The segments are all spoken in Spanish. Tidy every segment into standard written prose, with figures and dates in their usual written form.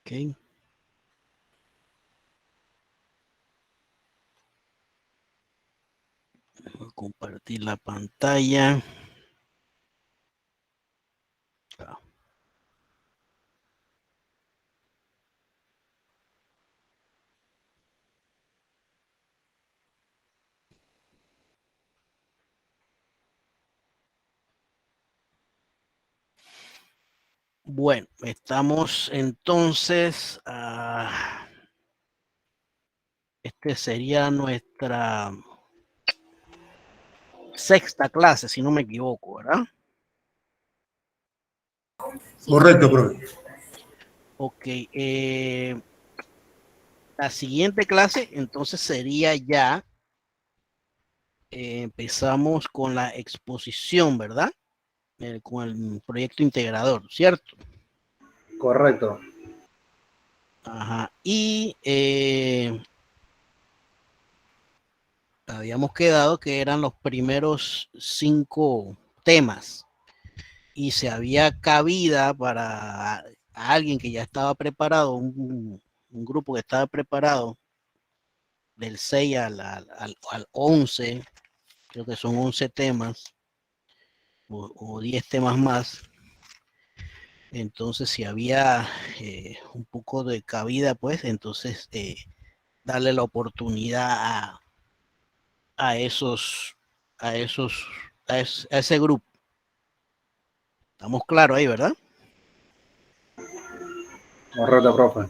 Ok. Voy a compartir la pantalla. Bueno, estamos entonces, este sería nuestra sexta clase, si no me equivoco, ¿verdad? Correcto, profe. Ok, la siguiente clase entonces sería ya, empezamos con la exposición, ¿verdad? Con el proyecto integrador, ¿cierto? Correcto. Ajá, y habíamos quedado que eran los primeros 5 temas y se había cabida para alguien que ya estaba preparado, un grupo que estaba preparado del 6 al 11, creo que son 11 temas o 10 temas más. Entonces, si había un poco de cabida, pues entonces darle la oportunidad a esos, a esos, a ese grupo. Estamos claros ahí, ¿verdad? Correcto, profe.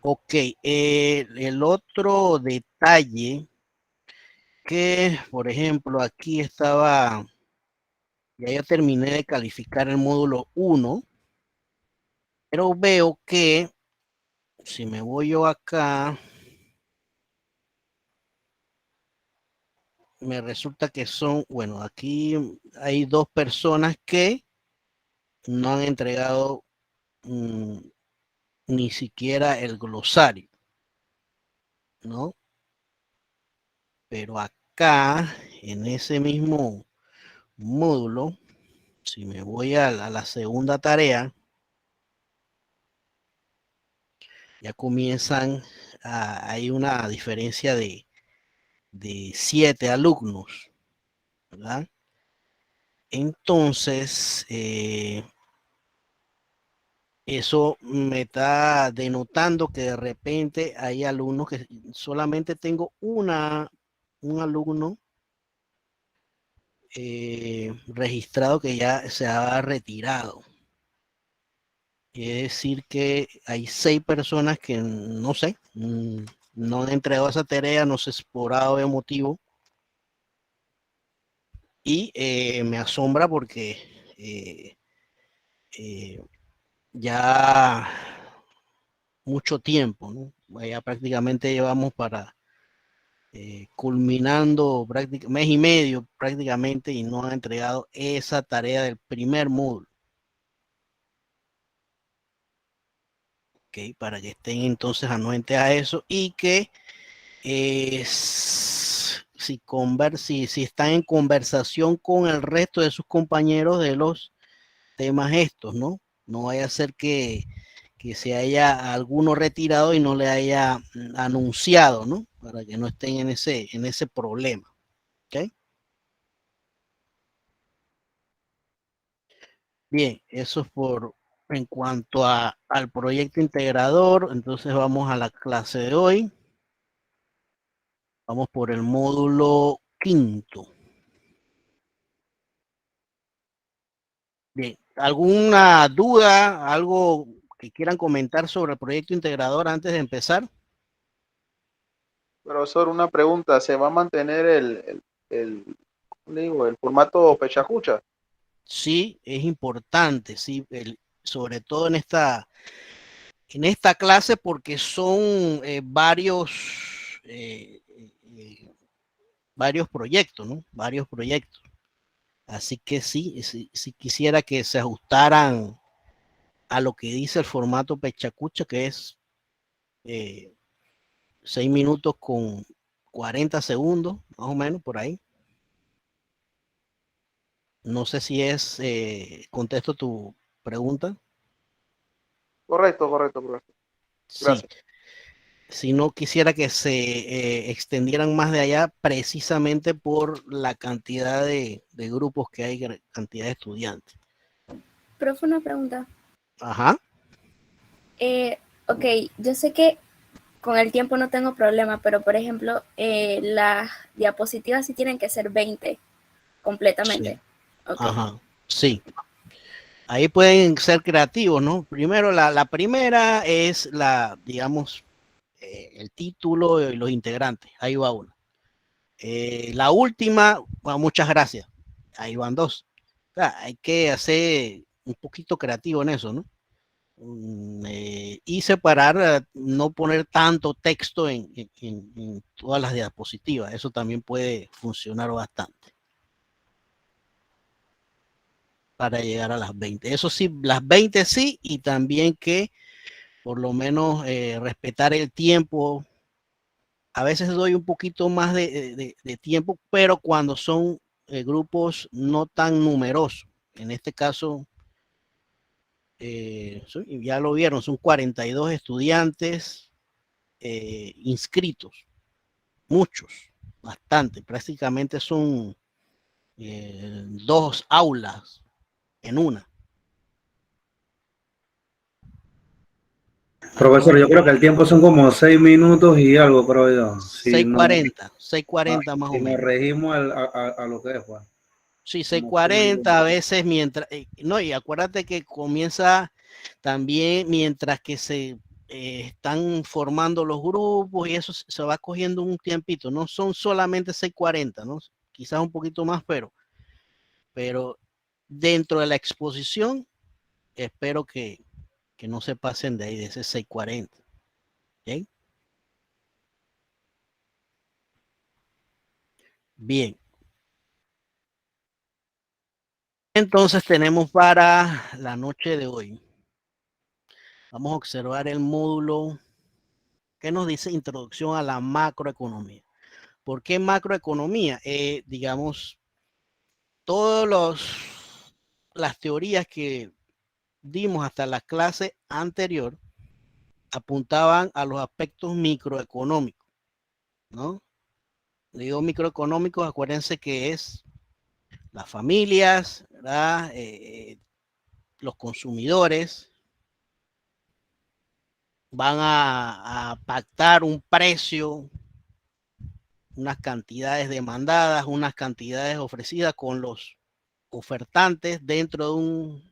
Ok, el otro detalle que, por ejemplo, aquí estaba, ya yo terminé de calificar el módulo 1, pero veo que si me voy yo acá, me resulta que son, bueno, aquí hay 2 personas que no han entregado mm, ni siquiera el glosario, ¿no? Pero acá, en ese mismo módulo, si me voy a la segunda tarea, ya comienzan, hay una diferencia de 7 alumnos, ¿verdad? Entonces, eso me está denotando que de repente hay alumnos que solamente tengo un alumno registrado que ya se ha retirado. Quiere decir que hay 6 personas que no sé, no han entregado esa tarea, no sé si por A o motivo. Y me asombra porque eh, eh, ya mucho tiempo, ¿no? Ya prácticamente llevamos para culminando mes y medio prácticamente y no han entregado esa tarea del primer módulo. ¿Ok? Para que estén entonces anuentes a eso y que si están en conversación con el resto de sus compañeros de los temas estos, ¿no? No vaya a ser que se haya alguno retirado y no le haya anunciado, ¿no? Para que no estén en ese problema. ¿Ok? Bien, eso es en cuanto al proyecto integrador. Entonces vamos a la clase de hoy. Vamos por el módulo 5. Bien, ¿alguna duda, algo que quieran comentar sobre el proyecto integrador antes de empezar? Profesor, una pregunta, ¿se va a mantener ¿cómo le digo, el formato pechacucha? Sí, es importante, sí, sobre todo en esta clase porque son varios proyectos, ¿no? Varios proyectos. Así que sí, si quisiera que se ajustaran a lo que dice el formato pechacucha, que es 6 minutos con 40 segundos, más o menos por ahí. No sé si contesto tu pregunta. Correcto, correcto, profesor. Sí. Gracias. Si no quisiera que se extendieran más de allá precisamente por la cantidad de grupos que hay, cantidad de estudiantes. Profe, una pregunta. Ajá. Ok, yo sé que con el tiempo no tengo problema, pero por ejemplo, las diapositivas sí tienen que ser 20 completamente. Sí. Okay. Ajá, sí. Ahí pueden ser creativos, ¿no? Primero, la primera es digamos, el título y los integrantes. Ahí va una. La última, bueno, muchas gracias. Ahí van dos. O sea, hay que hacer un poquito creativo en eso, ¿no? Y separar, no poner tanto texto en todas las diapositivas. Eso también puede funcionar bastante para llegar a las 20. Eso sí, las 20 sí, y también que por lo menos respetar el tiempo. A veces doy un poquito más de tiempo, pero cuando son grupos no tan numerosos. En este caso, ya lo vieron, son 42 estudiantes inscritos, muchos, bastante, prácticamente son 2 aulas en una. Profesor, yo creo que el tiempo son como 6 minutos y algo, pero yo. Si 6:40, 6:40 más o si nos menos. regimos a lo que es, pues. Sí, 6:40 a veces mientras, no, y acuérdate que comienza también mientras que se están formando los grupos y eso se va cogiendo un tiempito, no son solamente 6:40, ¿no? Quizás un poquito más, pero dentro de la exposición espero que no se pasen de ahí, de ese 6:40. ¿Okay? Bien. Entonces tenemos para la noche de hoy. Vamos a observar el módulo que nos dice introducción a la macroeconomía. ¿Por qué macroeconomía? Digamos, todas las teorías que dimos hasta la clase anterior apuntaban a los aspectos microeconómicos, ¿no? Digo microeconómicos, acuérdense que es las familias, ¿verdad? Los consumidores van a pactar un precio, unas cantidades demandadas, unas cantidades ofrecidas con los ofertantes dentro de un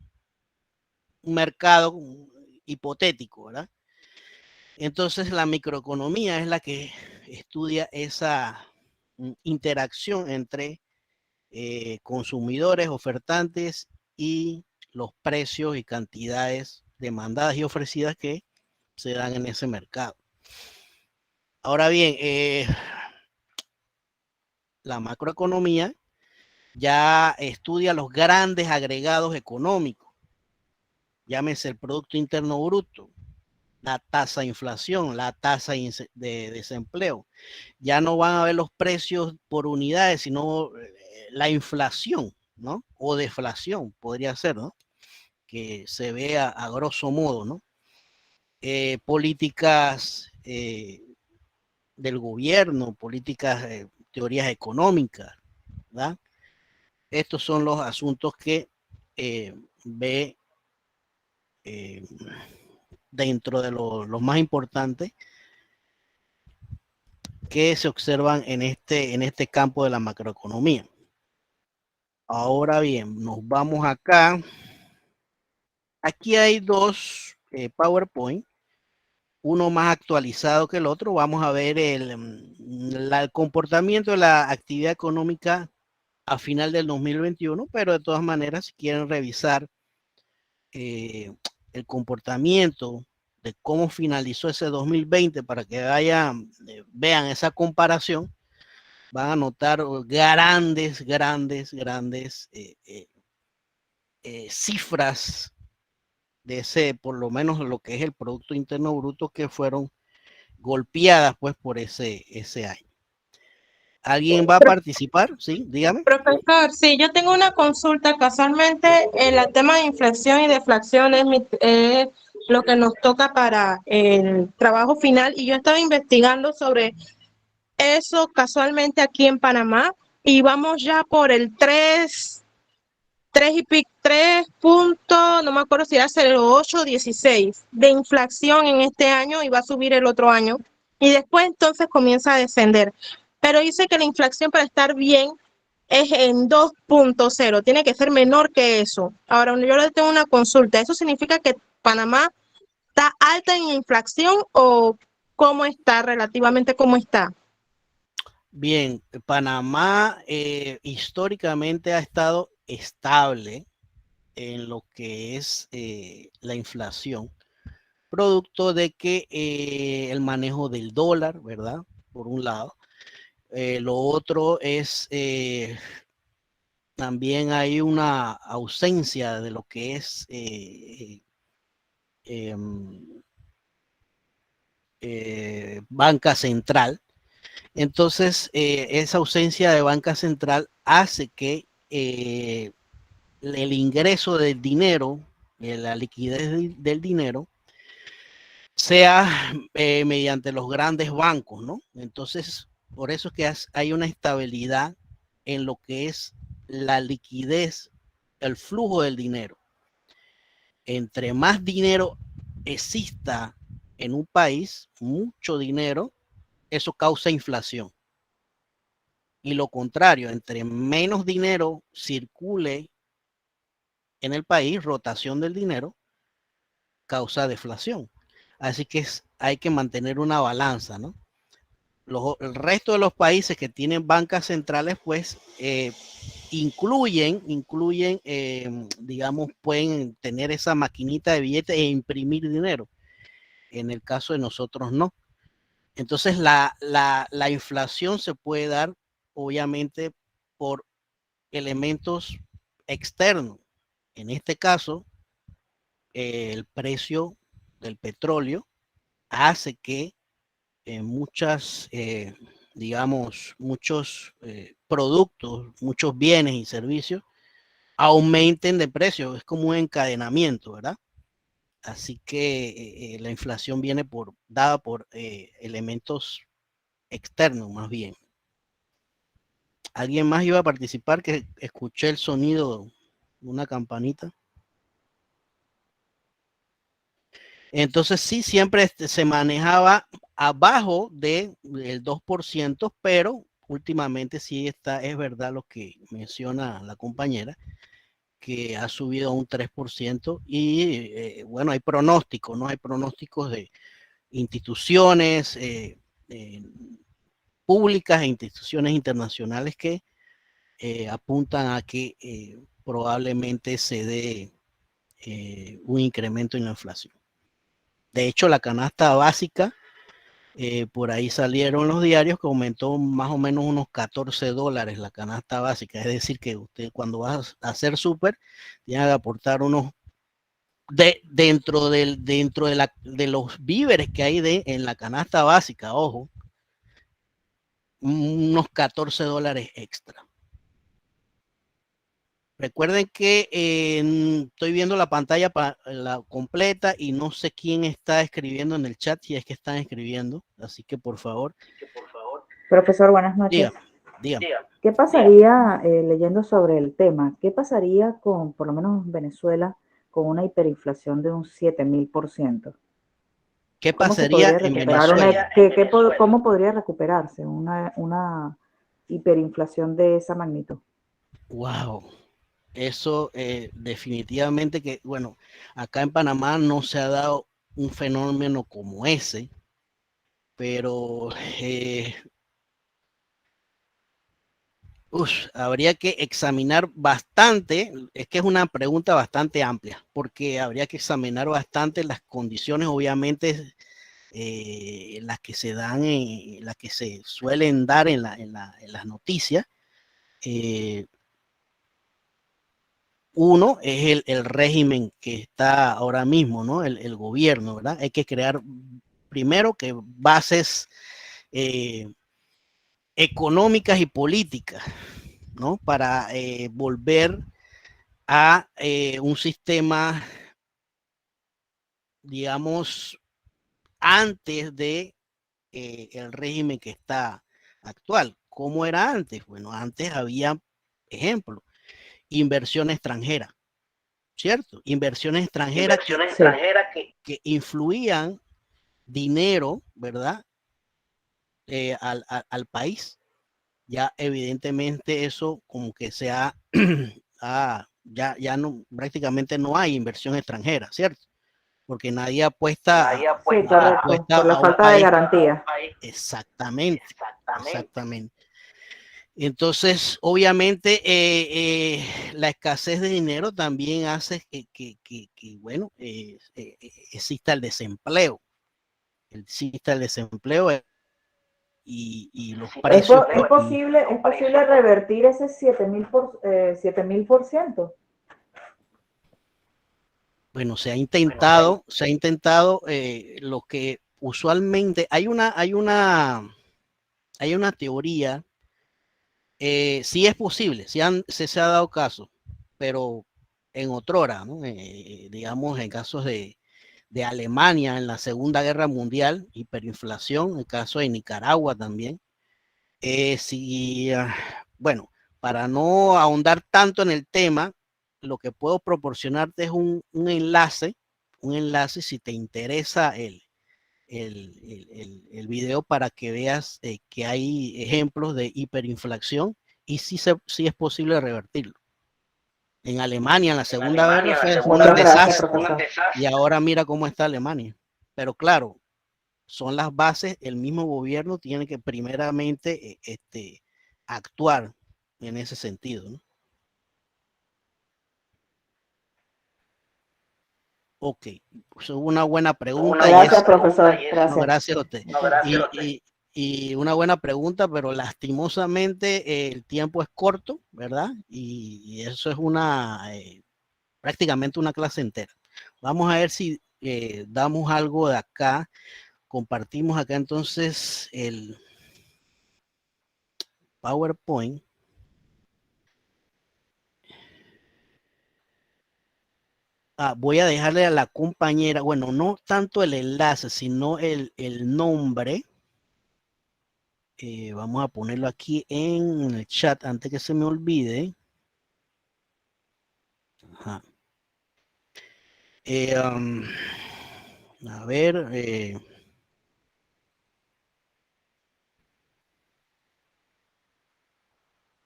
mercado hipotético, ¿verdad? Entonces la microeconomía es la que estudia esa interacción entre consumidores, ofertantes y los precios y cantidades demandadas y ofrecidas que se dan en ese mercado. Ahora bien, la macroeconomía ya estudia los grandes agregados económicos, llámese el Producto Interno Bruto, la tasa de inflación, la tasa de desempleo. Ya no van a ver los precios por unidades, sino la inflación, ¿no? O deflación, podría ser, ¿no? Que se vea a grosso modo, ¿no? Políticas del gobierno, políticas, teorías económicas, ¿verdad? Estos son los asuntos que ve dentro de los más importantes que se observan en este campo de la macroeconomía. Ahora bien, nos vamos acá. Aquí hay dos PowerPoint, uno más actualizado que el otro. Vamos a ver el comportamiento de la actividad económica a final del 2021, pero de todas maneras, si quieren revisar el comportamiento de cómo finalizó ese 2020 para que vean esa comparación, van a notar grandes cifras de ese, por lo menos lo que es el Producto Interno Bruto, que fueron golpeadas pues por ese año. ¿Alguien va a participar? Sí, dígame. Profesor, sí, yo tengo una consulta. Casualmente, el tema de inflación y deflación es lo que nos toca para el trabajo final. Y yo estaba investigando sobre eso casualmente aquí en Panamá y vamos ya por el 3 y pico, 3 punto, no me acuerdo si era 0,8 o 16 de inflación en este año y va a subir el otro año. Y después entonces comienza a descender. Pero dice que la inflación para estar bien es en 2.0, tiene que ser menor que eso. Ahora, yo le tengo una consulta. ¿Eso significa que Panamá está alta en inflación o cómo está, relativamente cómo está? Bien, Panamá históricamente ha estado estable en lo que es la inflación, producto de que el manejo del dólar, ¿verdad? Por un lado. Lo otro es también hay una ausencia de lo que es banca central. Entonces, esa ausencia de banca central hace que el ingreso del dinero, la liquidez del dinero, sea mediante los grandes bancos, ¿no? Entonces, por eso es que hay una estabilidad en lo que es la liquidez, el flujo del dinero. Entre más dinero exista en un país, mucho dinero, eso causa inflación. Y lo contrario, entre menos dinero circule en el país, rotación del dinero, causa deflación. Así que hay que mantener una balanza, ¿no? El resto de los países que tienen bancas centrales, pues, incluyen, digamos, pueden tener esa maquinita de billetes e imprimir dinero. En el caso de nosotros, no. Entonces, la inflación se puede dar, obviamente, por elementos externos. En este caso, el precio del petróleo hace que muchas, digamos, muchos productos, muchos bienes y servicios aumenten de precio. Es como un encadenamiento, ¿verdad? Así que la inflación viene dada por elementos externos, más bien. ¿Alguien más iba a participar? Que escuché el sonido de una campanita. Entonces sí, siempre se manejaba abajo del 2%, pero últimamente sí es verdad lo que menciona la compañera, que ha subido a un 3% y bueno, hay pronósticos, ¿no? Hay pronósticos de instituciones públicas e instituciones internacionales que apuntan a que probablemente se dé un incremento en la inflación. De hecho, la canasta básica, por ahí salieron los diarios que aumentó más o menos unos $14 la canasta básica. Es decir, que usted cuando va a hacer súper, tiene que aportar unos, dentro de los víveres que hay en la canasta básica, ojo, unos $14 extra. Recuerden que estoy viendo la pantalla la completa y no sé quién está escribiendo en el chat, si es que están escribiendo, así que por favor. Profesor, buenas noches. Dígame. ¿Qué pasaría, leyendo sobre el tema, qué pasaría con, por lo menos en Venezuela, con una hiperinflación de un 7000%? ¿Qué pasaría en Venezuela? ¿Cómo podría recuperarse una hiperinflación de esa magnitud? Wow. Eso definitivamente que, bueno, acá en Panamá no se ha dado un fenómeno como ese, pero habría que examinar bastante, es que es una pregunta bastante amplia, porque habría que examinar bastante las condiciones, obviamente, las que se dan, las que se suelen dar en las noticias. Uno es el régimen que está ahora mismo, ¿no? El gobierno, ¿verdad? Hay que crear primero que bases económicas y políticas, ¿no? Para volver a un sistema digamos, antes de el régimen que está actual. ¿Cómo era antes? Bueno, antes había, ejemplo, inversión extranjera, ¿cierto? Inversiones extranjeras que influían dinero, ¿verdad? Al país. Ya evidentemente eso como que se ha, ya no, prácticamente no hay inversión extranjera, ¿cierto? Porque nadie apuesta, Sí, correcto, por la a un falta de país. garantía. Exactamente, exactamente. Entonces, obviamente, la escasez de dinero también hace que bueno, exista el desempleo. Exista el desempleo y los precios. ¿Es posible revertir ese 7.000%? Bueno, se ha intentado lo que usualmente hay una teoría. Sí es posible, se ha dado caso, pero en otrora, ¿no? Digamos, en casos de Alemania en la Segunda Guerra Mundial, hiperinflación, en el caso de Nicaragua también. Bueno, para no ahondar tanto en el tema, lo que puedo proporcionarte es un enlace si te interesa el video para que veas que hay ejemplos de hiperinflación y sí es posible revertirlo. En Alemania, en la Segunda Guerra fue un Muchas gracias, desastre profesor. y ahora mira cómo está Alemania. Pero claro, son las bases, el mismo gobierno tiene que primeramente actuar en ese sentido, ¿no? Ok, pues una buena pregunta. Gracias, profesor. No, Gracias. gracias a usted. Y una buena pregunta, pero lastimosamente el tiempo es corto, ¿verdad? Y eso es prácticamente una clase entera. Vamos a ver si damos algo de acá. Compartimos acá entonces el PowerPoint. Voy a dejarle a la compañera, bueno, no tanto el enlace, sino el nombre. Vamos a ponerlo aquí en el chat antes que se me olvide. Ajá. A ver.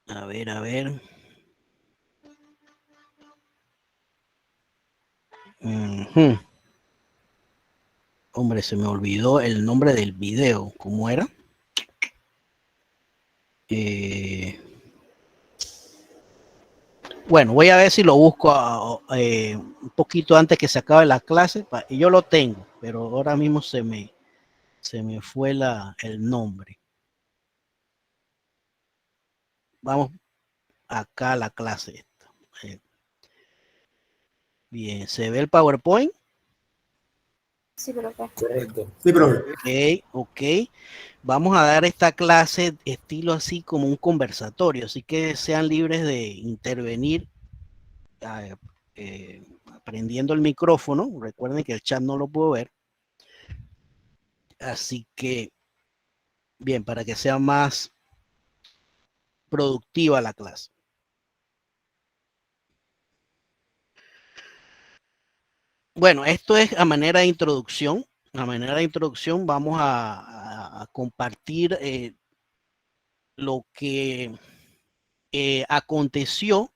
A ver. Ujú. Hombre, se me olvidó el nombre del video. ¿Cómo era? Bueno, voy a ver si lo busco un poquito antes que se acabe la clase. Y yo lo tengo, pero ahora mismo se me fue el nombre. Vamos acá a la clase. Bien, ¿se ve el PowerPoint? Sí, profe. Correcto. Sí, profe. Ok. Vamos a dar esta clase estilo así como un conversatorio, así que sean libres de intervenir prendiendo el micrófono. Recuerden que el chat no lo puedo ver. Así que, bien, para que sea más productiva la clase. Bueno, esto es a manera de introducción. A manera de introducción vamos a compartir lo que aconteció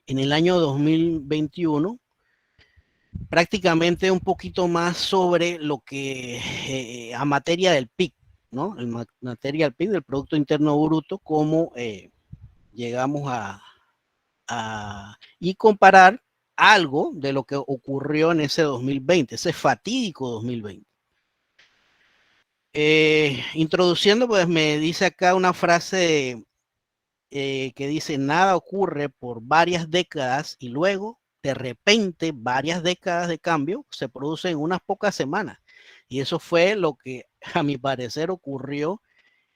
en el año 2021, prácticamente un poquito más sobre lo que a materia del PIB, ¿no? En materia del PIB, del Producto Interno Bruto, cómo llegamos y comparar algo de lo que ocurrió en ese 2020, ese fatídico 2020. Introduciendo, pues me dice acá una frase que dice: nada ocurre por varias décadas y luego de repente varias décadas de cambio se producen en unas pocas semanas. Y eso fue lo que a mi parecer ocurrió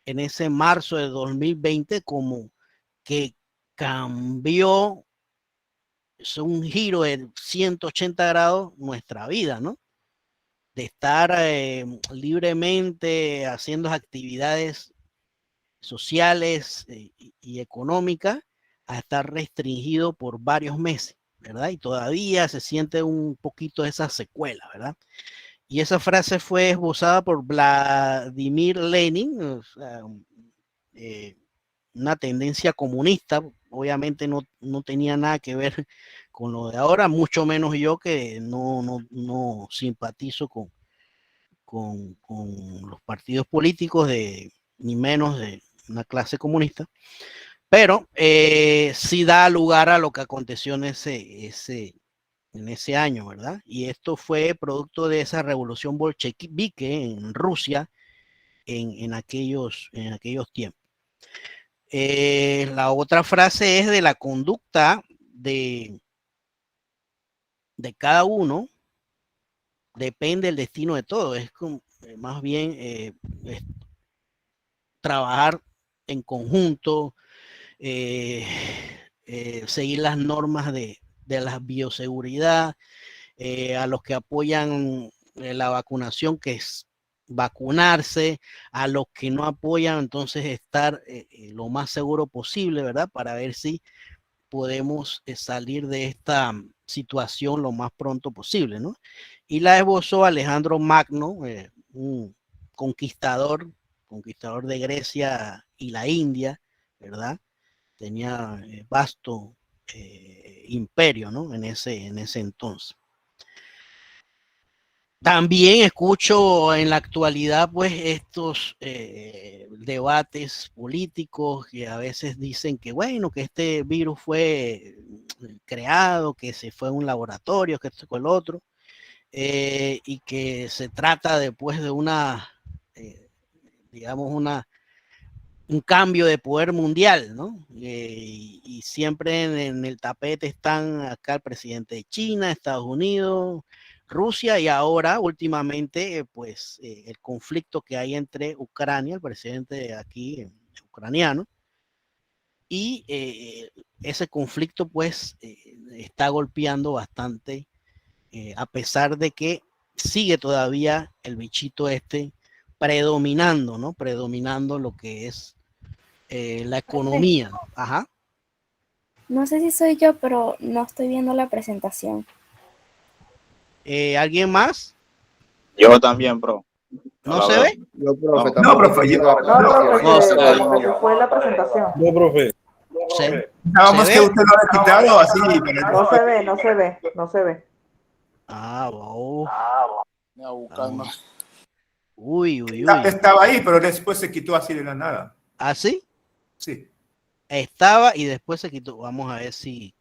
en ese marzo de 2020, como que cambió, es un giro de 180 grados nuestra vida, ¿no? de estar libremente haciendo actividades sociales y económicas a estar restringido por varios meses, ¿verdad? Y todavía se siente un poquito esa secuela, ¿verdad? Y esa frase fue esbozada por Vladimir Lenin, o sea, una tendencia comunista, obviamente no tenía nada que ver con lo de ahora, mucho menos yo que no simpatizo con los partidos políticos ni menos de una clase comunista, pero sí da lugar a lo que aconteció en ese año, ¿verdad? Y esto fue producto de esa revolución bolchevique en Rusia en aquellos tiempos. La otra frase es de la conducta de cada uno, depende el destino de todo. Es como, más bien es trabajar en conjunto, seguir las normas de la bioseguridad, a los que apoyan la vacunación, que es vacunarse, a los que no apoyan, entonces estar lo más seguro posible, ¿verdad? Para ver si podemos salir de esta situación lo más pronto posible, ¿no? Y la esbozó Alejandro Magno, un conquistador de Grecia y la India, ¿verdad? Tenía vasto imperio, ¿no? En ese entonces. También escucho en la actualidad, pues, estos debates políticos que a veces dicen que, bueno, que este virus fue creado, que se fue a un laboratorio, que esto con el otro, y que se trata después de digamos, un cambio de poder mundial, ¿no? Y siempre en el tapete están acá el presidente de China, Estados Unidos, Rusia, y ahora últimamente pues el conflicto que hay entre Ucrania, el presidente aquí ucraniano, y ese conflicto pues está golpeando bastante, a pesar de que sigue todavía el bichito este predominando, ¿no? Predominando lo que es la economía. Ajá. No sé si soy yo, pero no estoy viendo la presentación. ¿Alguien más? Yo también, bro. ¿No se ve? Yo, profe, No, tampoco profe, estoy yo- viendo la No, profe, presentación. como que se fue la presentación. No, profe. Nada más ¿Se que ve? usted lo ha quitado así. Pero No se ve, no se ve, no se ve. Ah, wow. a buscarme. Uy, uy, uy. Estaba ahí, pero después se quitó así de la nada. ¿Así? Sí. Estaba y después se quitó. Vamos a ver si,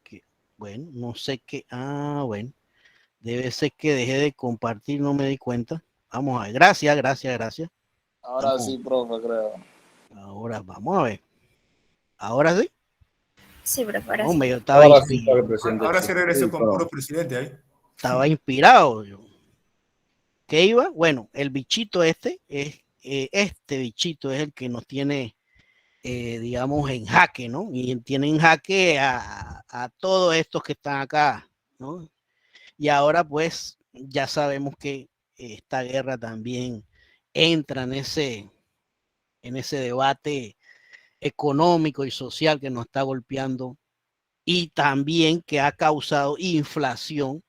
bueno, no sé qué. Ah, bueno. Debe ser que dejé de compartir, no me di cuenta. Vamos a ver. Gracias, gracias, gracias. Ahora sí, profe, creo. Ahora, vamos a ver. ¿Ahora sí? Sí, pero ahora sí. Hombre, yo estaba Ahora sí, inspirado. presidente. Ahora se regresó con puro presidente ahí. Estaba inspirado yo. ¿Qué iba? Bueno, el bichito este bichito es el que nos tiene, digamos, en jaque, ¿no? Y tiene en jaque a todos estos que están acá, ¿no? Y ahora, pues, ya sabemos que esta guerra también entra en ese debate económico y social que nos está golpeando, y también que ha causado inflación.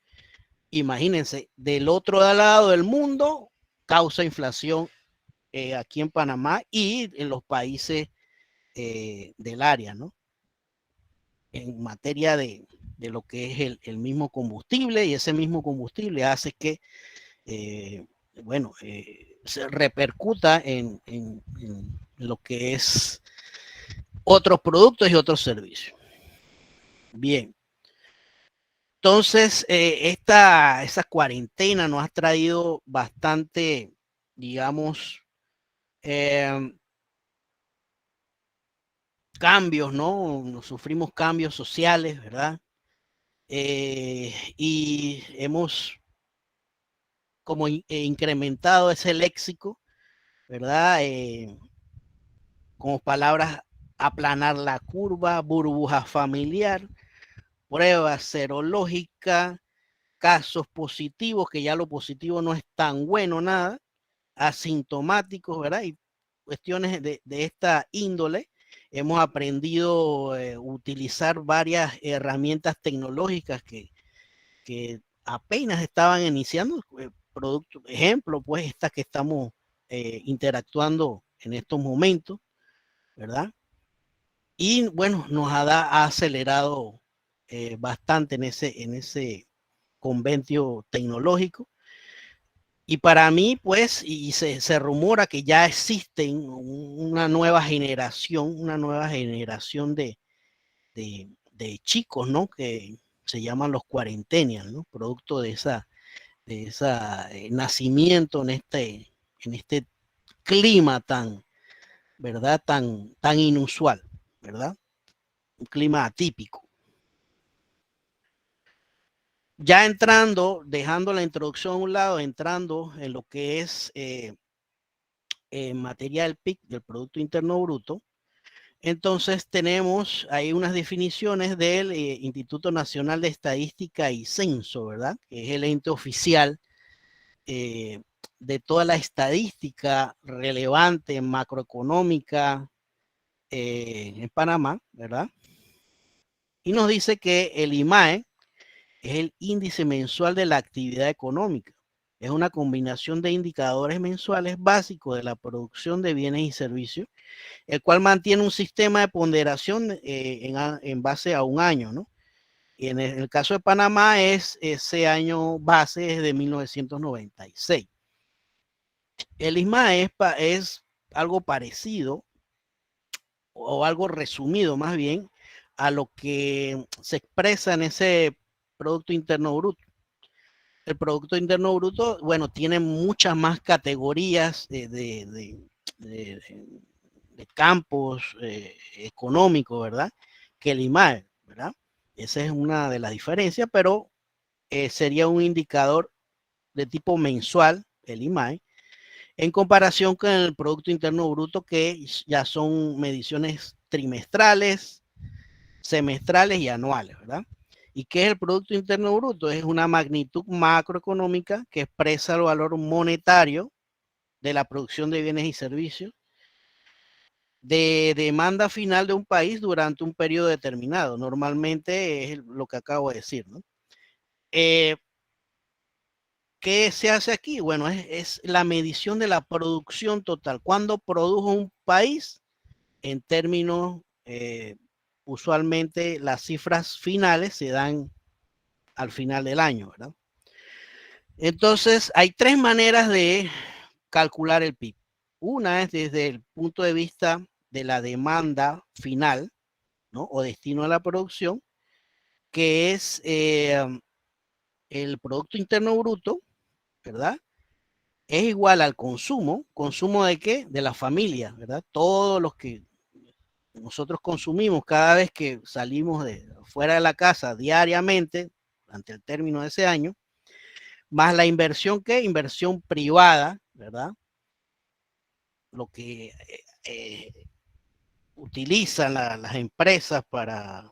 Imagínense, del otro lado del mundo causa inflación aquí en Panamá y en los países del área, ¿no? En materia de lo que es el mismo combustible, y ese mismo combustible hace que, bueno, se repercuta en lo que es otros productos y otros servicios. Bien. Entonces, esa cuarentena nos ha traído bastante, digamos, cambios, ¿no? Sufrimos cambios sociales, ¿verdad? Y hemos como incrementado ese léxico, ¿verdad? Como palabras: aplanar la curva, burbuja familiar, prueba serológica, casos positivos, que ya lo positivo no es tan bueno nada, asintomáticos, ¿verdad? Y cuestiones de esta índole. Hemos aprendido a utilizar varias herramientas tecnológicas que apenas estaban iniciando. Ejemplo, pues estas que estamos interactuando en estos momentos, ¿verdad? Y bueno, ha acelerado bastante en ese convenio tecnológico. Y para mí, pues, y se rumora que ya existen una nueva generación de chicos, ¿no? Que se llaman los cuarentenials, ¿no? Producto de esa nacimiento en este clima tan, ¿verdad? Tan inusual, ¿verdad? Un clima atípico. Ya entrando, dejando la introducción a un lado, entrando en lo que es materia del PIB, del Producto Interno Bruto, entonces tenemos ahí unas definiciones del Instituto Nacional de Estadística y Censo, ¿verdad? Que es el ente oficial de toda la estadística relevante macroeconómica en Panamá, ¿verdad? Y nos dice que el IMAE es el índice mensual de la actividad económica. Es una combinación de indicadores mensuales básicos de la producción de bienes y servicios, el cual mantiene un sistema de ponderación en base a un año, ¿no? Y en el caso de Panamá ese año base es de 1996. El ISMAE es algo parecido o algo resumido más bien a lo que se expresa en ese Producto Interno Bruto. El Producto Interno Bruto, bueno, tiene muchas más categorías de campos económicos, ¿verdad? Que el IMAE, ¿verdad? Esa es una de las diferencias, pero sería un indicador de tipo mensual, el IMAE, en comparación con el Producto Interno Bruto, que ya son mediciones trimestrales, semestrales y anuales, ¿verdad? ¿Y qué es el Producto Interno Bruto? Es una magnitud macroeconómica que expresa el valor monetario de la producción de bienes y servicios de demanda final de un país durante un periodo determinado. Normalmente es lo que acabo de decir, ¿no? ¿Qué se hace aquí? Bueno, es la medición de la producción total. ¿Cuándo produjo un país? En términos, usualmente las cifras finales se dan al final del año, ¿verdad? Entonces, hay tres maneras de calcular el PIB. Una es desde el punto de vista de la demanda final, ¿no? O destino de la producción, que es el Producto Interno Bruto, ¿verdad? Es igual al consumo. ¿Consumo de qué? De la familia, ¿verdad? Todos los que nosotros consumimos cada vez que salimos fuera de la casa diariamente, durante el término de ese año, más la inversión, ¿qué? Inversión privada, ¿verdad? Lo que utilizan las empresas para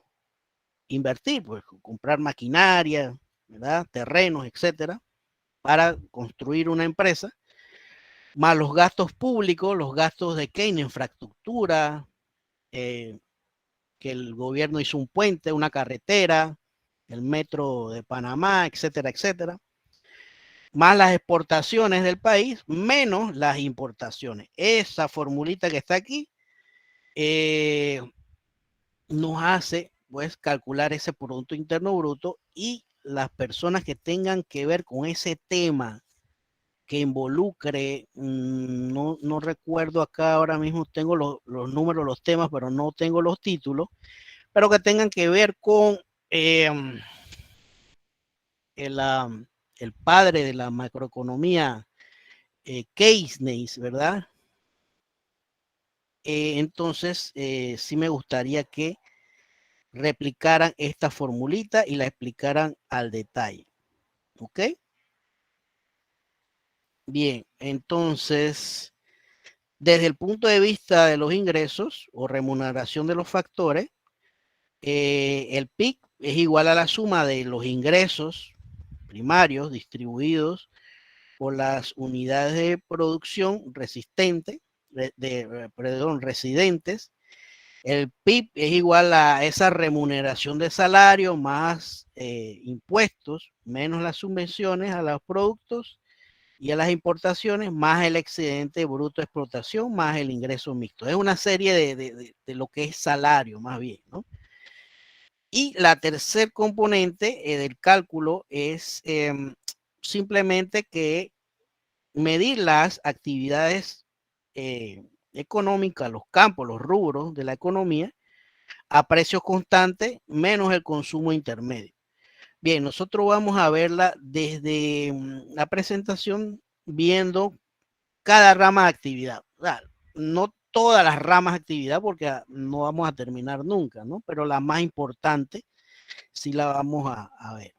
invertir, pues comprar maquinaria, ¿verdad? Terrenos, etcétera, para construir una empresa, más los gastos públicos, los gastos de qué, en infraestructura, que el gobierno hizo un puente, una carretera, el metro de Panamá, etcétera, etcétera, más las exportaciones del país, menos las importaciones. Esa formulita que está aquí nos hace, pues, calcular ese Producto Interno Bruto, y las personas que tengan que ver con ese tema que involucre, no recuerdo acá ahora mismo, tengo los números, los temas, pero no tengo los títulos, pero que tengan que ver con el padre de la macroeconomía, Keynes, ¿verdad? Entonces, sí me gustaría que replicaran esta formulita y la explicaran al detalle. ¿Ok? Bien, entonces, desde el punto de vista de los ingresos o remuneración de los factores, el PIB es igual a la suma de los ingresos primarios distribuidos por las unidades de producción residentes. El PIB es igual a esa remuneración de salario más impuestos, menos las subvenciones a los productos y a las importaciones, más el excedente bruto de explotación, más el ingreso mixto. Es una serie de lo que es salario, más bien, ¿no? Y la tercer componente del cálculo es simplemente que medir las actividades económicas, los campos, los rubros de la economía a precios constantes menos el consumo intermedio. Bien, nosotros vamos a verla desde la presentación viendo cada rama de actividad. No todas las ramas de actividad porque no vamos a terminar nunca, ¿no? Pero la más importante sí la vamos a ver.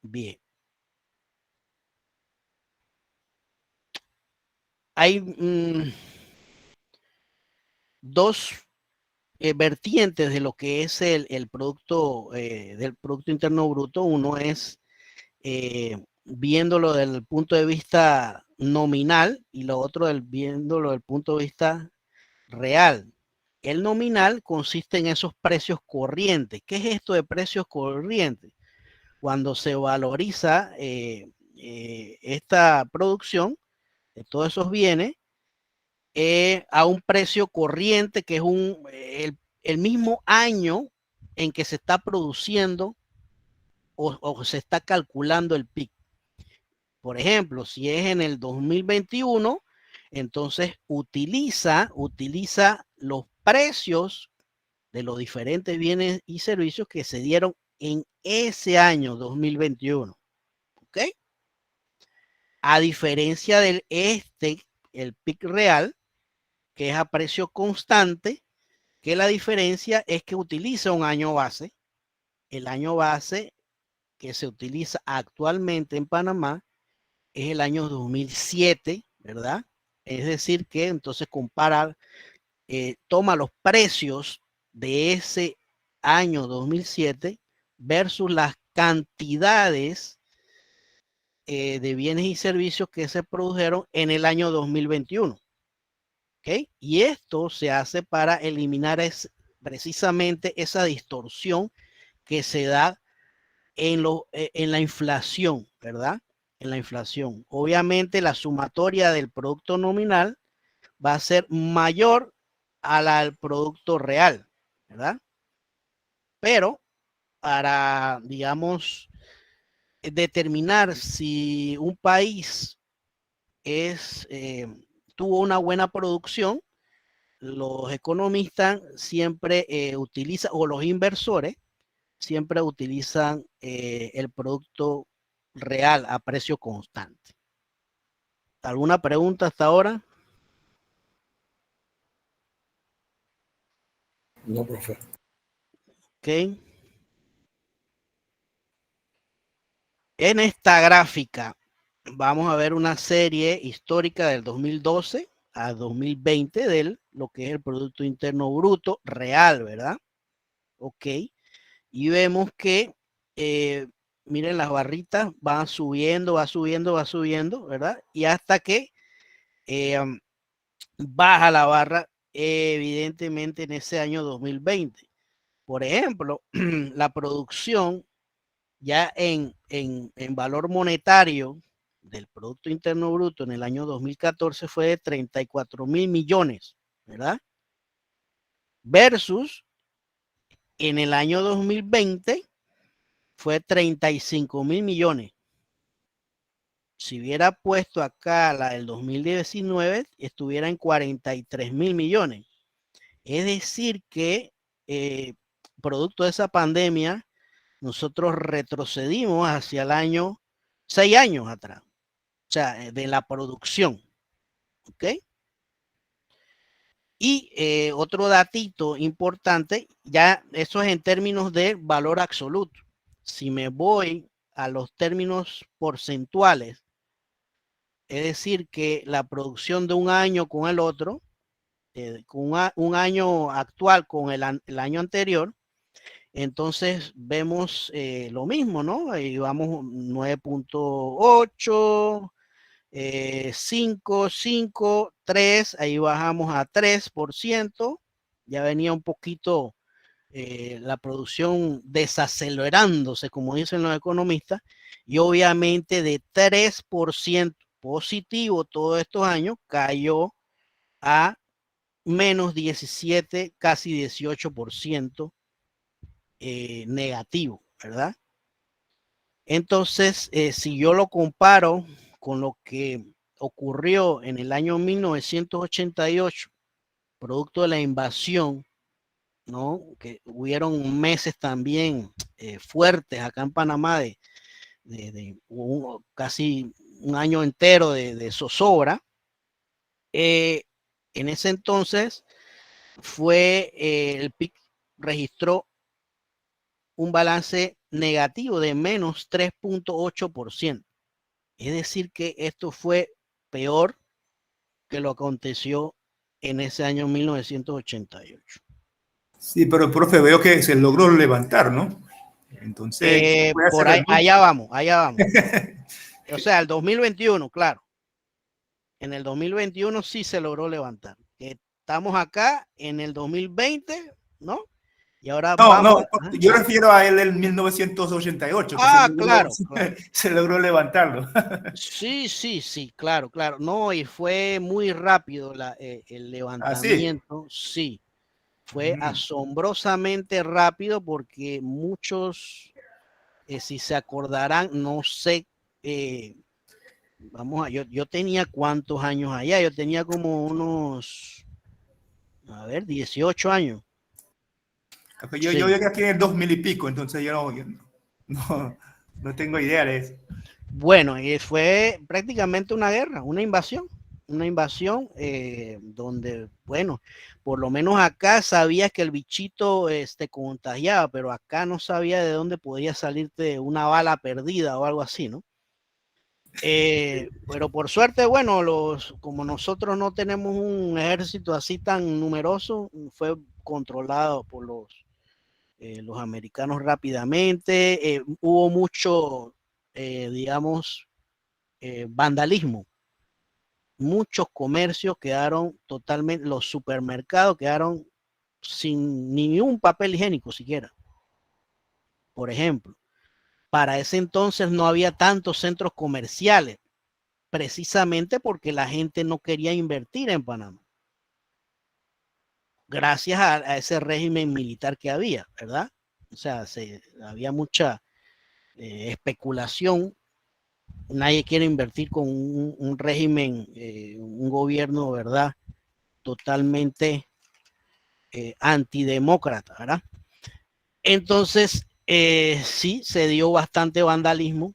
Bien. Hay dos vertientes de lo que es el producto del Producto Interno Bruto. Uno es viéndolo desde el punto de vista nominal y lo otro viéndolo desde el punto de vista real. El nominal consiste en esos precios corrientes. ¿Qué es esto de precios corrientes? Cuando se valoriza esta producción de todos esos bienes a un precio corriente que es el mismo año en que se está produciendo o se está calculando el PIB. Por ejemplo, si es en el 2021, entonces utiliza los precios de los diferentes bienes y servicios que se dieron en ese año 2021. ¿Ok? A diferencia del el PIB real, que es a precio constante, que la diferencia es que utiliza un año base. El año base que se utiliza actualmente en Panamá es el año 2007, ¿verdad? Es decir, que entonces compara, toma los precios de ese año 2007 versus las cantidades de bienes y servicios que se produjeron en el año 2021. ¿Okay? Y esto se hace para eliminar precisamente esa distorsión que se da en la inflación, ¿verdad? En la inflación. Obviamente la sumatoria del producto nominal va a ser mayor a la del producto real, ¿verdad? Pero para, digamos, determinar si un país tuvo una buena producción, los economistas siempre utilizan, o los inversores siempre utilizan el producto real a precio constante. ¿Alguna pregunta hasta ahora? No, profe. Ok. En esta gráfica vamos a ver una serie histórica del 2012 a 2020 de lo que es el Producto Interno Bruto real, ¿verdad? Ok. Y vemos que, miren, las barritas van subiendo, ¿verdad? Y hasta que baja la barra, evidentemente, en ese año 2020. Por ejemplo, la producción ya en valor monetario del Producto Interno Bruto en el año 2014 fue de 34,000 millones, ¿verdad? Versus en el año 2020 fue 35,000 millones. Si hubiera puesto acá la del 2019, estuviera en 43,000 millones. Es decir que producto de esa pandemia, nosotros retrocedimos hacia el año 6 años atrás. O sea, de la producción. ¿Ok? Y otro datito importante, ya eso es en términos de valor absoluto. Si me voy a los términos porcentuales, es decir, que la producción de un año con el otro, con un año actual con el año anterior, Entonces vemos lo mismo, ¿no? Ahí vamos 9.8, 5, 5, 3, ahí bajamos a 3%, ya venía un poquito la producción desacelerándose, como dicen los economistas, y obviamente de 3% positivo todos estos años cayó a menos 17, casi 18% negativo, ¿verdad? Entonces, si yo lo comparo con lo que ocurrió en el año 1988, producto de la invasión, ¿no? Que hubieron meses también fuertes acá en Panamá casi un año entero de zozobra. En ese entonces el PIB registró un balance negativo de menos 3.8%. Es decir, que esto fue peor que lo aconteció en ese año 1988. Sí, pero profe, veo que se logró levantar, ¿no? Entonces, por ahí, allá vamos. O sea, el 2021, claro. En el 2021 sí se logró levantar. Estamos acá en el 2020, ¿no? Y ahora vamos. No, yo refiero a él en 1988. Claro. Se logró levantarlo. Sí, claro. No, y fue muy rápido el levantamiento. Sí, fue asombrosamente rápido porque muchos, si se acordarán, no sé, yo tenía cuántos años allá, yo tenía como unos, 18 años. Yo llegué aquí en el 2000 y pico, entonces yo no tengo idea de eso. Bueno, fue prácticamente una guerra, una invasión donde, bueno, por lo menos acá sabías que el bichito te contagiaba, pero acá no sabía de dónde podía salirte una bala perdida o algo así, ¿no? Pero por suerte, bueno, como nosotros no tenemos un ejército así tan numeroso, fue controlado por los americanos rápidamente. Hubo mucho, digamos, vandalismo. Muchos comercios quedaron totalmente, los supermercados quedaron sin ni un papel higiénico siquiera. Por ejemplo, para ese entonces no había tantos centros comerciales, precisamente porque la gente no quería invertir en Panamá. Gracias a ese régimen militar que había, ¿verdad? O sea, había mucha especulación. Nadie quiere invertir con un régimen, un gobierno, ¿verdad? Totalmente antidemócrata, ¿verdad? Entonces, sí, se dio bastante vandalismo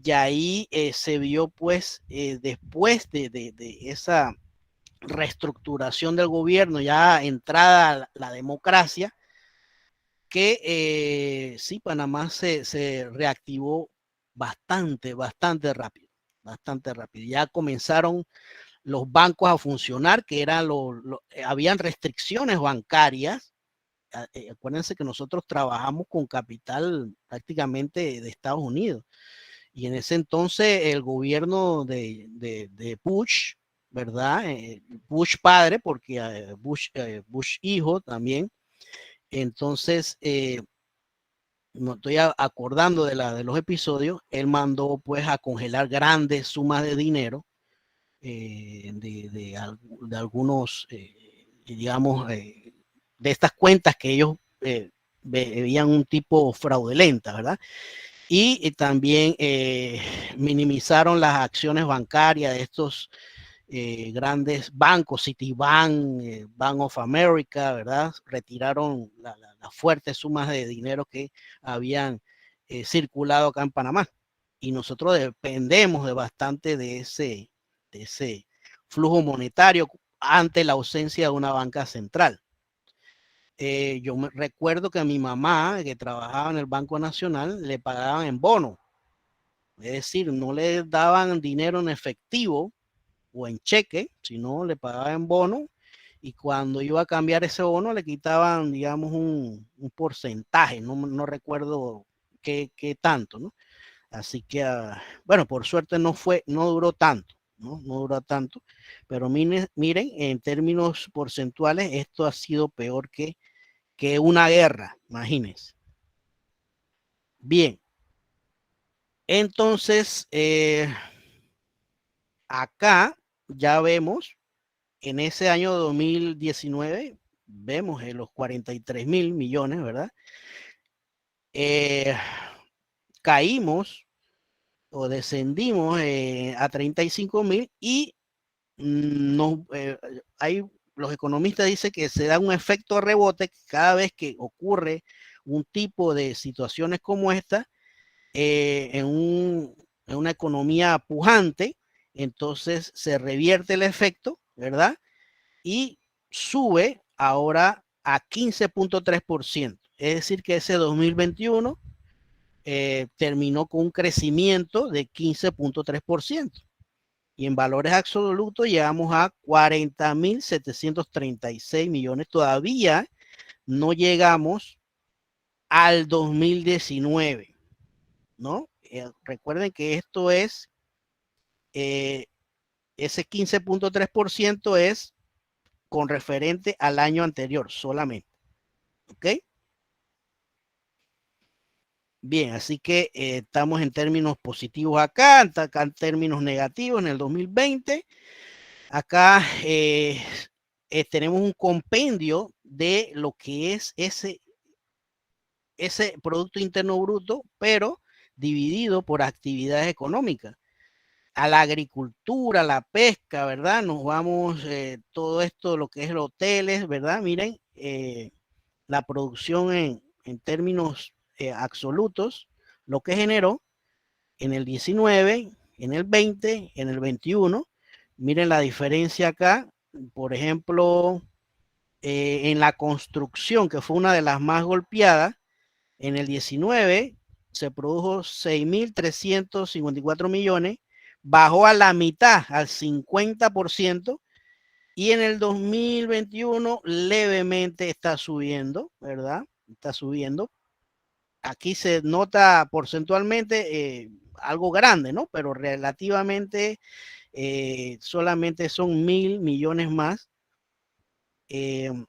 y ahí se vio, pues, después de esa reestructuración del gobierno, ya entrada la democracia, que sí, Panamá se reactivó bastante rápido. Ya comenzaron los bancos a funcionar, que eran habían restricciones bancarias. Acuérdense que nosotros trabajamos con capital prácticamente de Estados Unidos. Y en ese entonces el gobierno de Bush, ¿verdad? Bush padre, porque Bush hijo también. Entonces, me estoy acordando de los episodios, él mandó pues a congelar grandes sumas de dinero de algunos, digamos, de estas cuentas que ellos veían un tipo fraudulenta, ¿verdad? Y también minimizaron las acciones bancarias de estos grandes bancos, Citibank, Bank of America, ¿verdad? Retiraron las fuertes sumas de dinero que habían circulado acá en Panamá. Y nosotros dependemos de bastante de ese flujo monetario ante la ausencia de una banca central. Yo me recuerdo que a mi mamá, que trabajaba en el Banco Nacional, le pagaban en bono. Es decir, no le daban dinero en efectivo o en cheque, sino le pagaban en bono y cuando iba a cambiar ese bono le quitaban, digamos, un porcentaje, no recuerdo qué tanto, ¿no? Así que, bueno, por suerte no duró tanto, ¿no? No duró tanto, pero miren, en términos porcentuales, esto ha sido peor que una guerra, imagínense. Bien, entonces, acá ya vemos, en ese año 2019, vemos en los 43.000 millones, ¿verdad? Caímos o descendimos a 35.000 y los economistas dicen que se da un efecto rebote cada vez que ocurre un tipo de situaciones como esta en una economía pujante, entonces se revierte el efecto, ¿verdad? Y sube ahora a 15.3%. Es decir, que ese 2021 terminó con un crecimiento de 15.3%. Y en valores absolutos llegamos a 40.736 millones. Todavía no llegamos al 2019, ¿no? Recuerden que esto es, ese 15.3% es con referente al año anterior solamente. ¿Ok? Bien, así que estamos en términos positivos acá, en términos negativos en el 2020. Acá tenemos un compendio de lo que es ese Producto Interno Bruto, pero dividido por actividades económicas. A la agricultura, la pesca, ¿verdad? Nos vamos, todo esto, lo que es los hoteles, ¿verdad? Miren, la producción en términos absolutos, lo que generó en el 19, en el 20, en el 21. Miren la diferencia acá, por ejemplo, en la construcción, que fue una de las más golpeadas, en el 19 se produjo 6.354 millones, bajó a la mitad, al 50%, y en el 2021 levemente está subiendo, ¿verdad? Está subiendo. Aquí se nota porcentualmente algo grande, ¿no? Pero relativamente solamente son 1.000 millones más en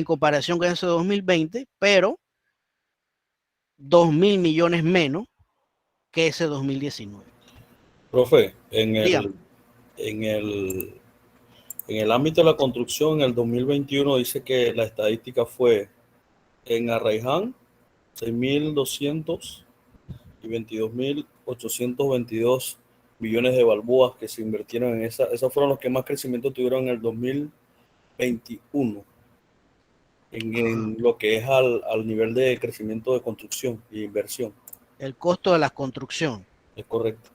comparación con ese 2020, pero 2.000 millones menos que ese 2019. Profe, Dígame. en el ámbito de la construcción, en el 2021 dice que la estadística fue en Arraiján, 6.200 y 22.822 millones de balboas que se invirtieron en esa. Esos fueron los que más crecimiento tuvieron en el 2021, en lo que es al nivel de crecimiento de construcción e inversión. El costo de la construcción. Es correcto.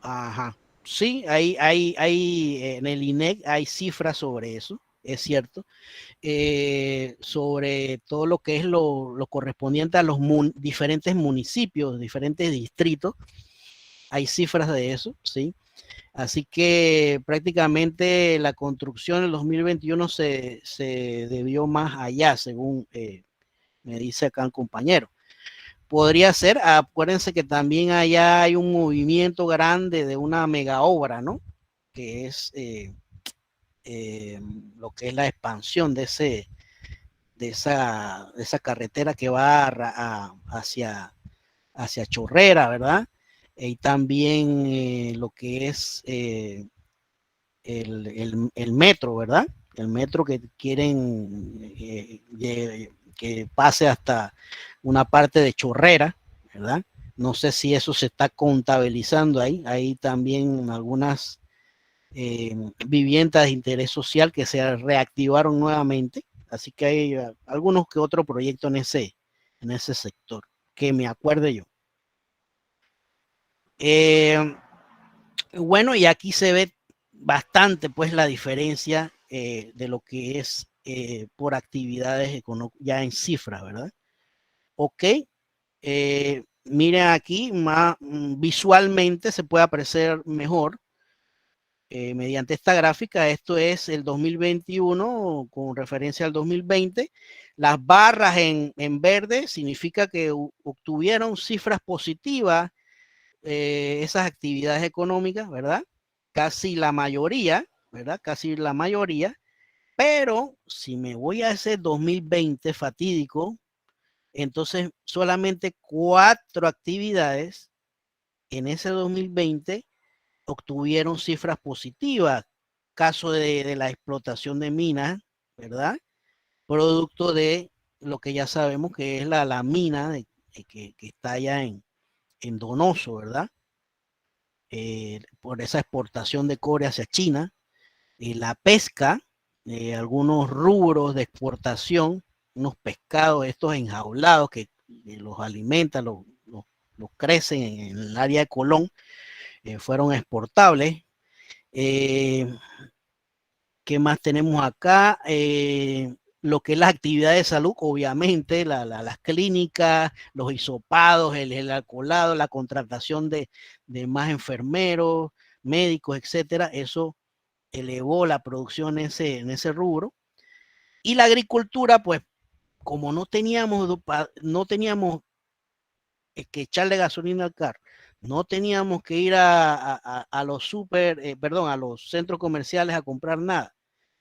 Ajá. Sí, hay en el INEC hay cifras sobre eso, es cierto. Sobre todo lo que es lo correspondiente a los diferentes municipios, diferentes distritos. Hay cifras de eso, ¿sí? Así que prácticamente la construcción en 2021 se debió más allá, según me dice acá el compañero. Podría ser, acuérdense que también allá hay un movimiento grande de una mega obra, ¿no? Que es lo que es la expansión de esa carretera que va hacia Chorrera, ¿verdad? Y también lo que es el metro, ¿verdad? El metro que quieren que pase hasta una parte de Chorrera, ¿verdad? No sé si eso se está contabilizando ahí. Hay también algunas viviendas de interés social que se reactivaron nuevamente. Así que hay algunos que otros proyectos en ese sector, que me acuerde yo. Bueno, y aquí se ve bastante pues la diferencia de lo que es por actividades ya en cifra, ¿verdad? Ok, miren aquí, visualmente se puede apreciar mejor mediante esta gráfica. Esto es el 2021 con referencia al 2020. Las barras en verde significa que obtuvieron cifras positivas esas actividades económicas, ¿verdad? Casi la mayoría, ¿verdad? Casi la mayoría. Pero si me voy a ese 2020 fatídico, entonces solamente 4 actividades en ese 2020 obtuvieron cifras positivas. Caso de la explotación de minas, ¿verdad? Producto de lo que ya sabemos que es la mina que está allá en Donoso, ¿verdad? Por esa exportación de cobre hacia China. La pesca, algunos rubros de exportación, unos pescados estos enjaulados que los alimentan, los crecen en el área de Colón, fueron exportables. ¿Qué más tenemos acá? Lo que es las actividades de salud, obviamente, las clínicas, los hisopados, el alcoholado, la contratación de más enfermeros, médicos, etcétera. Eso elevó la producción en ese rubro. Y la agricultura, pues, como no teníamos que echarle gasolina al carro, no teníamos que ir a los a los centros comerciales a comprar nada.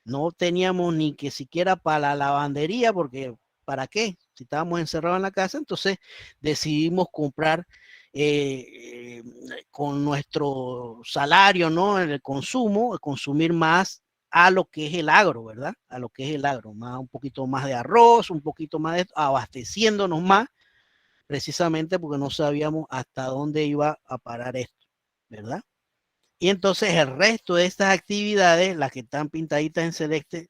No teníamos ni que siquiera para la lavandería, porque ¿para qué? Si estábamos encerrados en la casa, entonces decidimos comprar con nuestro salario, ¿no? En el consumo, consumir más a lo que es el agro, ¿verdad? A lo que es el agro, más, un poquito más de arroz, un poquito más de abasteciéndonos más, precisamente porque no sabíamos hasta dónde iba a parar esto, ¿verdad? Y entonces el resto de estas actividades, las que están pintaditas en celeste,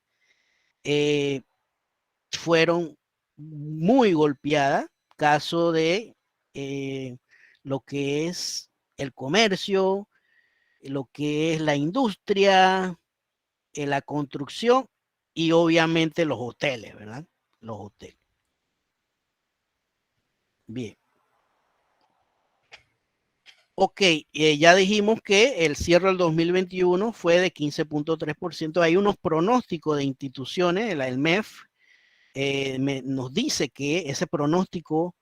fueron muy golpeadas. Caso de lo que es el comercio, lo que es la industria, la construcción y obviamente los hoteles, ¿verdad? Los hoteles. Bien. Ok, ya dijimos que el cierre del 2021 fue de 15.3%. Hay unos pronósticos de instituciones, el MEF nos dice que ese pronóstico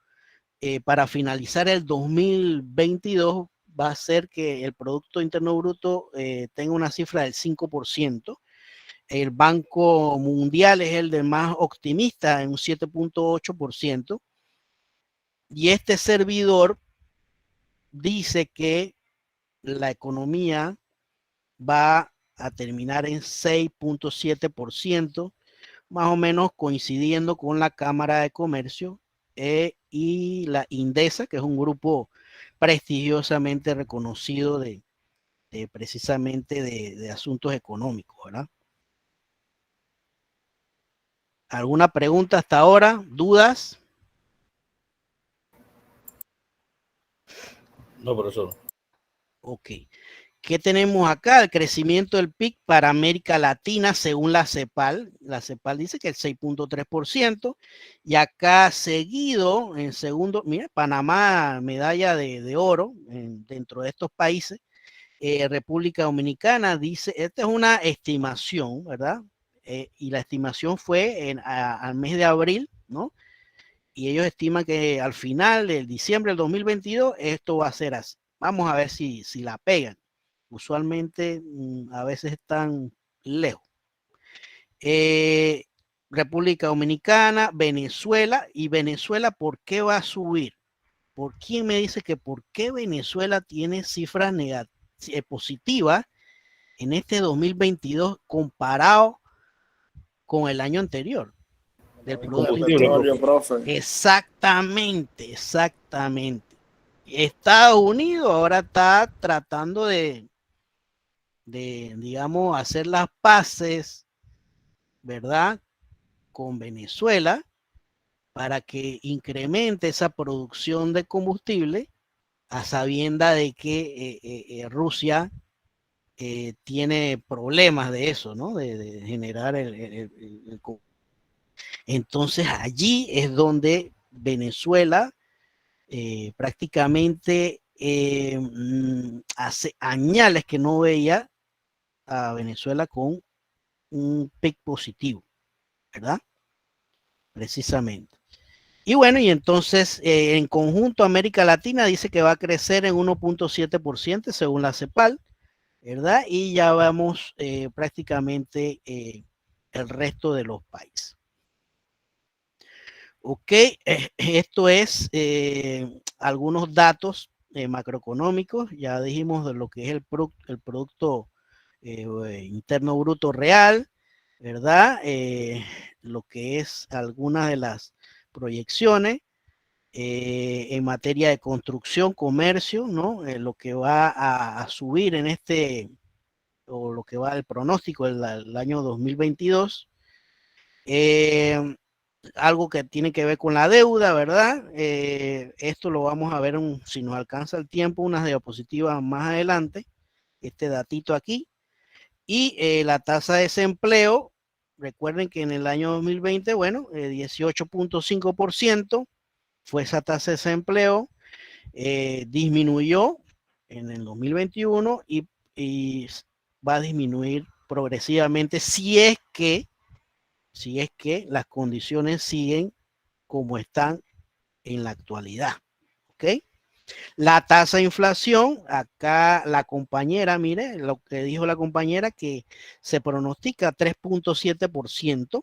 para finalizar el 2022 va a ser que el Producto Interno Bruto tenga una cifra del 5%. El Banco Mundial es el del más optimista en un 7.8%. Y este servidor dice que la economía va a terminar en 6.7%, más o menos coincidiendo con la Cámara de Comercio y la Indesa, que es un grupo prestigiosamente reconocido precisamente de asuntos económicos, ¿verdad? ¿Alguna pregunta hasta ahora? ¿Dudas? No, profesor. Ok. ¿Qué tenemos acá? El crecimiento del PIB para América Latina según la CEPAL. La CEPAL dice que el 6.3%. Y acá seguido, en segundo, mira, Panamá, medalla de oro dentro de estos países. República Dominicana dice, esta es una estimación, ¿verdad? Y la estimación fue al mes de abril, ¿no? Y ellos estiman que al final del diciembre del 2022 esto va a ser así. Vamos a ver si la pegan. Usualmente a veces están lejos. República Dominicana, Venezuela. ¿Y Venezuela por qué va a subir? ¿Por quién me dice que por qué Venezuela tiene cifras positivas en este 2022 comparado con el año anterior? Del Producto Interno. Exactamente. Estados Unidos ahora está tratando de digamos, hacer las paces, ¿verdad? Con Venezuela para que incremente esa producción de combustible a sabienda de que Rusia tiene problemas de eso, ¿no? De generar entonces allí es donde Venezuela prácticamente hace años que no veía a Venezuela con un PIB positivo, ¿verdad? Precisamente. Y bueno, y entonces en conjunto América Latina dice que va a crecer en 1.7% según la CEPAL, ¿verdad? Y ya vamos prácticamente el resto de los países. Ok, esto es algunos datos macroeconómicos, ya dijimos de lo que es el Producto Interno Bruto Real, ¿verdad? Lo que es algunas de las proyecciones en materia de construcción, comercio, ¿no? Lo que va a subir en o lo que va el pronóstico del año 2022. Algo que tiene que ver con la deuda, ¿verdad? Esto lo vamos a ver si nos alcanza el tiempo, unas diapositivas más adelante, este datito aquí. Y la tasa de desempleo, recuerden que en el año 2020, bueno, 18.5% fue esa tasa de desempleo, disminuyó en el 2021 y va a disminuir progresivamente si es que las condiciones siguen como están en la actualidad. ¿Ok? La tasa de inflación, acá la compañera, mire lo que dijo la compañera, que se pronostica 3.7%,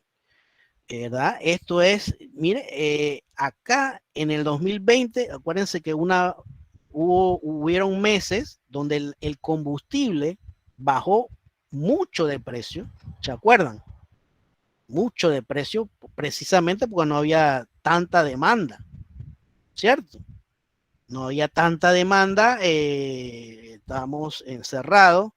¿verdad? Esto es, mire, acá en el 2020, acuérdense que hubieron meses donde el combustible bajó mucho de precio, ¿se acuerdan? Mucho de precio, precisamente porque no había tanta demanda, ¿cierto? No había tanta demanda, estábamos encerrados,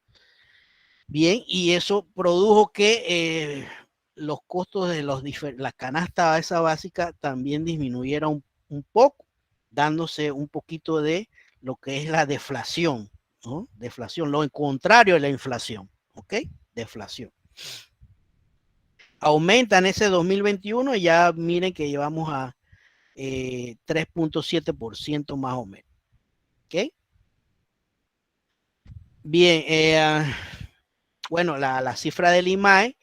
bien, y eso produjo que los costos de la canasta esa básica también disminuyeron un poco, dándose un poquito de lo que es la deflación, ¿no? Deflación, lo contrario de la inflación, ¿ok? Deflación. Aumenta en ese 2021 y ya miren que llevamos a 3.7% más o menos. ¿Ok? Bien, bueno, la cifra del IMAE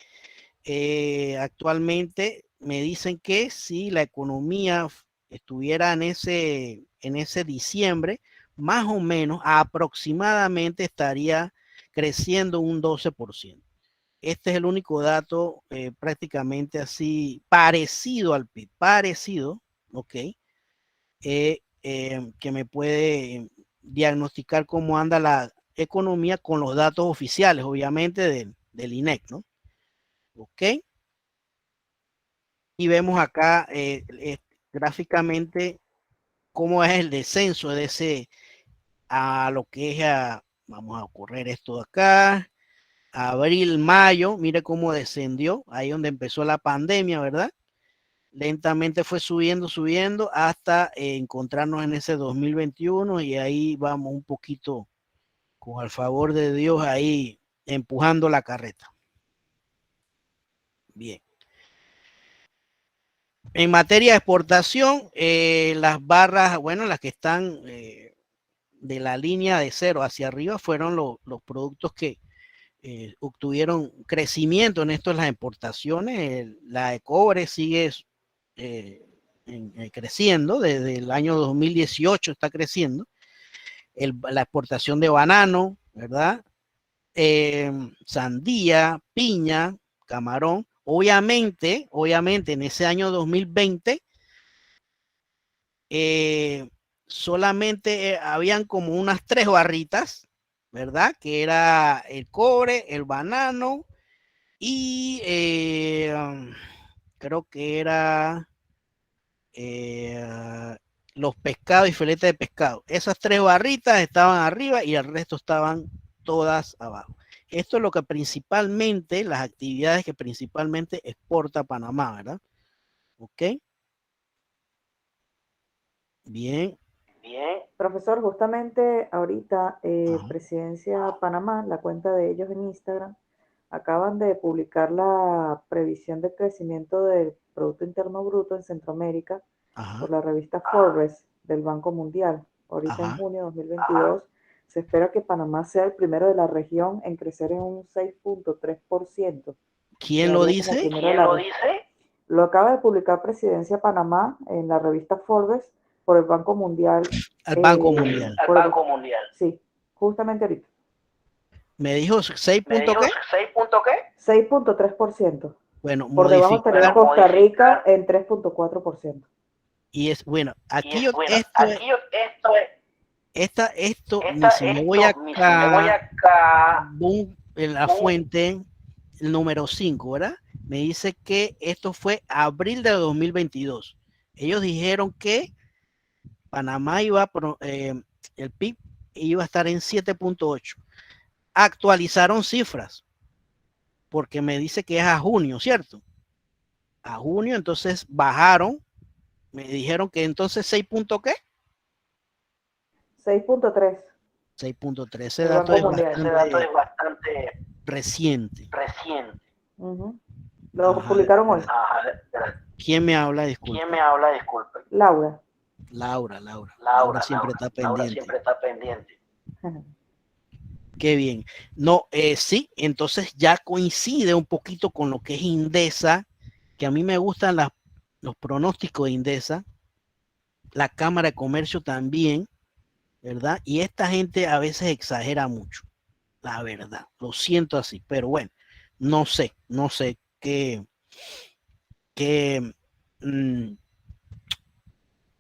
actualmente me dicen que si la economía estuviera en ese diciembre, más o menos aproximadamente estaría creciendo un 12%. Este es el único dato prácticamente así parecido al PIB, parecido, ¿ok? Que me puede diagnosticar cómo anda la economía con los datos oficiales, obviamente, del INEC, ¿no? ¿Ok? Y vemos acá gráficamente cómo es el descenso de a lo que es, vamos a correr esto de acá, abril, mayo, mire cómo descendió, ahí donde empezó la pandemia, ¿verdad? Lentamente fue subiendo hasta encontrarnos en ese 2021 y ahí vamos un poquito con el favor de Dios ahí empujando la carreta. Bien. En materia de exportación, las barras, bueno, las que están de la línea de cero hacia arriba fueron los productos que obtuvieron crecimiento en esto de las exportaciones. La de cobre sigue creciendo, desde el año 2018 está creciendo. La exportación de banano, ¿verdad? Sandía, piña, camarón. Obviamente, en ese año 2020, solamente habían como unas 3 barritas, ¿verdad? Que era el cobre, el banano y creo que era los pescados y filetes de pescado. Esas 3 barritas estaban arriba y el resto estaban todas abajo. Esto es lo que principalmente, las actividades que principalmente exporta Panamá, ¿verdad? Ok. Bien. Profesor, justamente ahorita Presidencia Panamá, la cuenta de ellos en Instagram, acaban de publicar la previsión de crecimiento del Producto Interno Bruto en Centroamérica por la revista Forbes del Banco Mundial. Ahorita en junio de 2022 se espera que Panamá sea el primero de la región en crecer en un 6.3%. ¿Quién lo dice? Lo acaba de publicar Presidencia Panamá en la revista Forbes por el Banco Mundial. Al Banco Mundial. Sí, justamente ahorita. Me dijo 6 punto qué? 6.3%. Bueno, Por debajo estaría Costa Rica en 3.4%. Y es bueno, aquí esto, si me voy acá, boom, en la fuente, el número 5, ¿verdad? Me dice que esto fue abril de 2022. Ellos dijeron que Panamá iba, el PIB iba a estar en 7.8. Actualizaron cifras, porque me dice que es a junio, ¿cierto? A junio, entonces bajaron, me dijeron que entonces 6 punto ¿qué? 6.3. 6.3. Ese dato es bastante reciente. Lo publicaron hoy. ¿Quién me habla? Disculpe. Laura. Laura siempre está pendiente. Qué bien. No, sí, entonces ya coincide un poquito con lo que es Indesa, que a mí me gustan los pronósticos de Indesa, la Cámara de Comercio también, ¿verdad? Y esta gente a veces exagera mucho, la verdad, lo siento así, pero bueno, no sé qué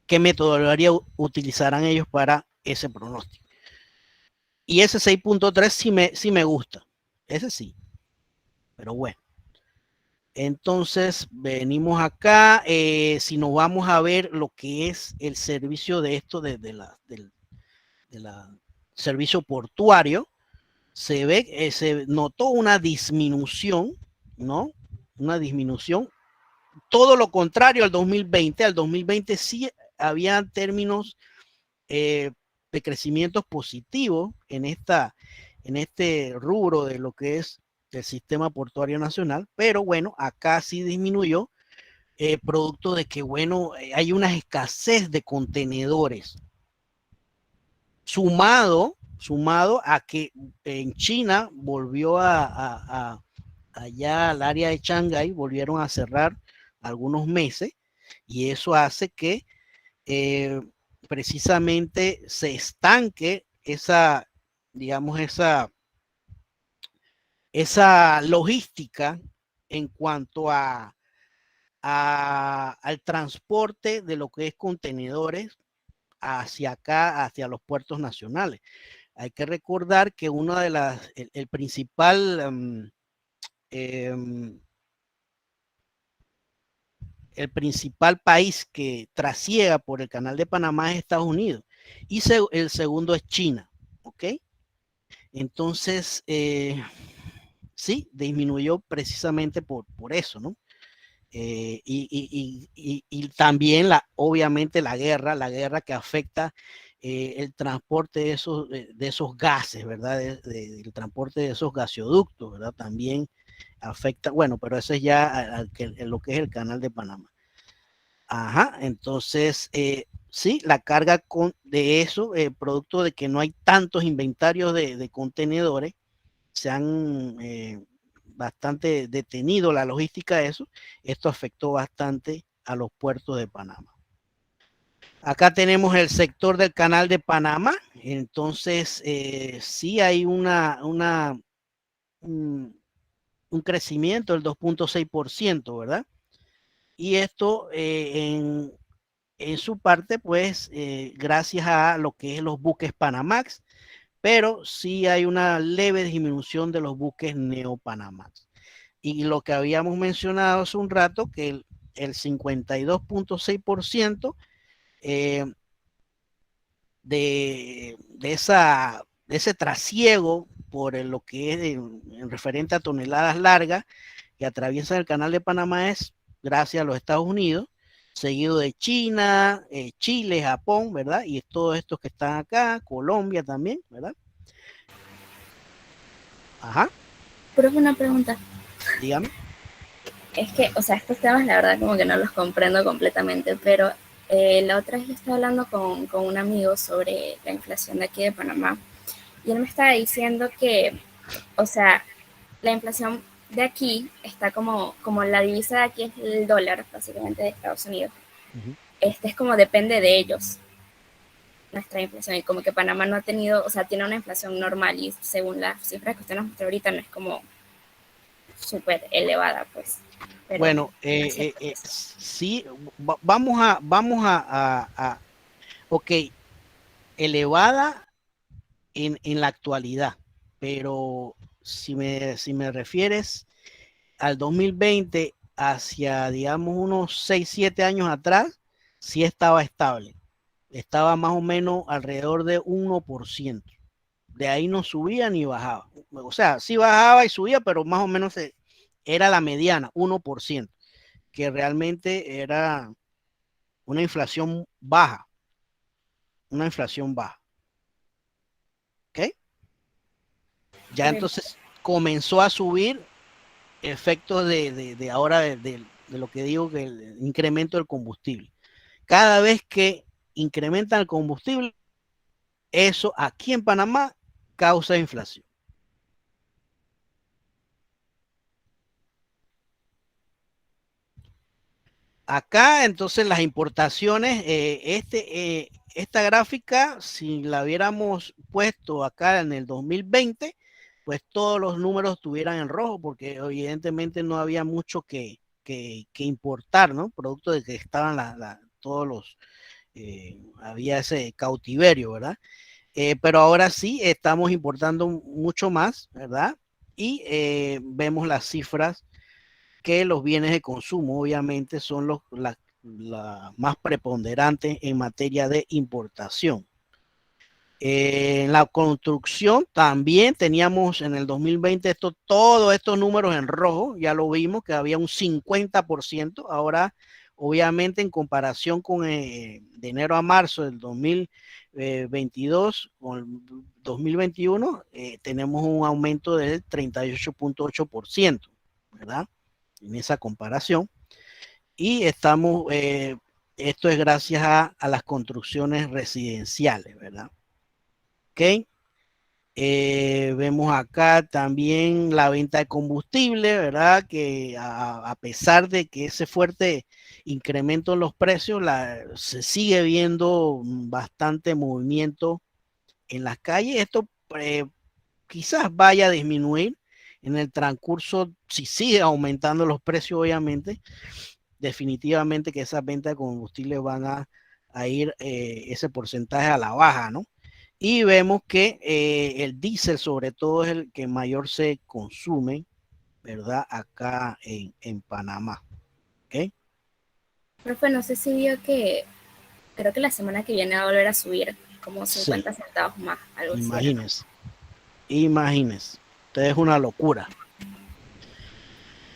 metodología utilizarán ellos para ese pronóstico. Y ese 6.3 sí me gusta, ese sí, pero bueno. Entonces venimos acá, si nos vamos a ver lo que es el servicio de esto del servicio portuario, se notó una disminución, ¿no? Una disminución, todo lo contrario al 2020. Al 2020 sí había términos de crecimientos positivos en este rubro de lo que es el sistema portuario nacional, pero bueno, acá sí disminuyó, producto de que, bueno, hay una escasez de contenedores, sumado a que en China volvió allá al área de Shanghái, volvieron a cerrar algunos meses, y eso hace que precisamente se estanque esa logística en cuanto al transporte de lo que es contenedores hacia acá, hacia los puertos nacionales. Hay que recordar que el principal país que trasiega por el canal de Panamá es Estados Unidos, y el segundo es China, ¿ok? Entonces, sí, disminuyó precisamente por eso, ¿no? Y también obviamente la guerra que afecta el transporte de esos gases, ¿verdad? El transporte de esos gasoductos, ¿verdad? También afecta, bueno, pero eso es ya lo que es el canal de Panamá. Ajá, entonces, sí, la carga de eso, producto de que no hay tantos inventarios de contenedores, se han bastante detenido la logística de eso. Esto afectó bastante a los puertos de Panamá. Acá tenemos el sector del canal de Panamá. Entonces, sí hay un crecimiento del 2.6%, ¿verdad? Y esto en su parte, pues, gracias a lo que es los buques Panamax, pero sí hay una leve disminución de los buques Neopanamax. Y lo que habíamos mencionado hace un rato, que el 52.6% de ese trasiego por lo que es en referente a toneladas largas que atraviesan el canal de Panamá es gracias a los Estados Unidos, seguido de China, Chile, Japón, ¿verdad? Y todos estos que están acá, Colombia también, ¿verdad? Ajá. Pero es una pregunta. Dígame. Es que, o sea, estos temas la verdad como que no los comprendo completamente, pero la otra vez yo estaba hablando con un amigo sobre la inflación de aquí de Panamá Y él me estaba diciendo que, o sea, la inflación de aquí está como la divisa de aquí es el dólar, básicamente de Estados Unidos. Es como depende de ellos, nuestra inflación. Y como que Panamá no ha tenido, o sea, tiene una inflación normal y según las cifras que usted nos mostró ahorita no es como súper elevada, pues. Pero bueno, sí, vamos a, ok, elevada en la actualidad, pero si me refieres al 2020 hacia, digamos, unos 6, 7 años atrás, sí estaba estable. Estaba más o menos alrededor de 1%. De ahí no subía ni bajaba. O sea, sí bajaba y subía, pero más o menos era la mediana, 1%, que realmente era una inflación baja. Una inflación baja. ¿Ok? Ya entonces comenzó a subir efectos de ahora de lo que digo, que el incremento del combustible. Cada vez que incrementan el combustible, eso aquí en Panamá causa inflación. Acá entonces las importaciones, esta gráfica, si la hubiéramos puesto acá en el 2020, pues todos los números estuvieran en rojo, porque evidentemente no había mucho que importar, ¿no? Producto de que estaban todos los, había ese cautiverio, ¿verdad? Pero ahora sí estamos importando mucho más, ¿verdad? Y vemos las cifras que los bienes de consumo obviamente son la más preponderantes en materia de importación. En la construcción también teníamos en el 2020 todos estos números en rojo, ya lo vimos que había un 50%, ahora obviamente en comparación con de enero a marzo del 2022 con el 2021 tenemos un aumento del 38.8%, ¿verdad? En esa comparación. Y estamos, esto es gracias a las construcciones residenciales, ¿verdad? Ok. Vemos acá también la venta de combustible, ¿verdad? Que a pesar de que ese fuerte incremento en los precios, se sigue viendo bastante movimiento en las calles. Esto quizás vaya a disminuir en el transcurso, si sigue aumentando los precios, obviamente, definitivamente que esas ventas de combustible van a ir ese porcentaje a la baja, ¿no? Y vemos que el diésel sobre todo es el que mayor se consume, ¿verdad? Acá en Panamá. ¿Ok? Profe, no sé si vio que creo que la semana que viene va a volver a subir como 50 sí. centavos más. Algo Imagínense. Imagínense. Esto es una locura.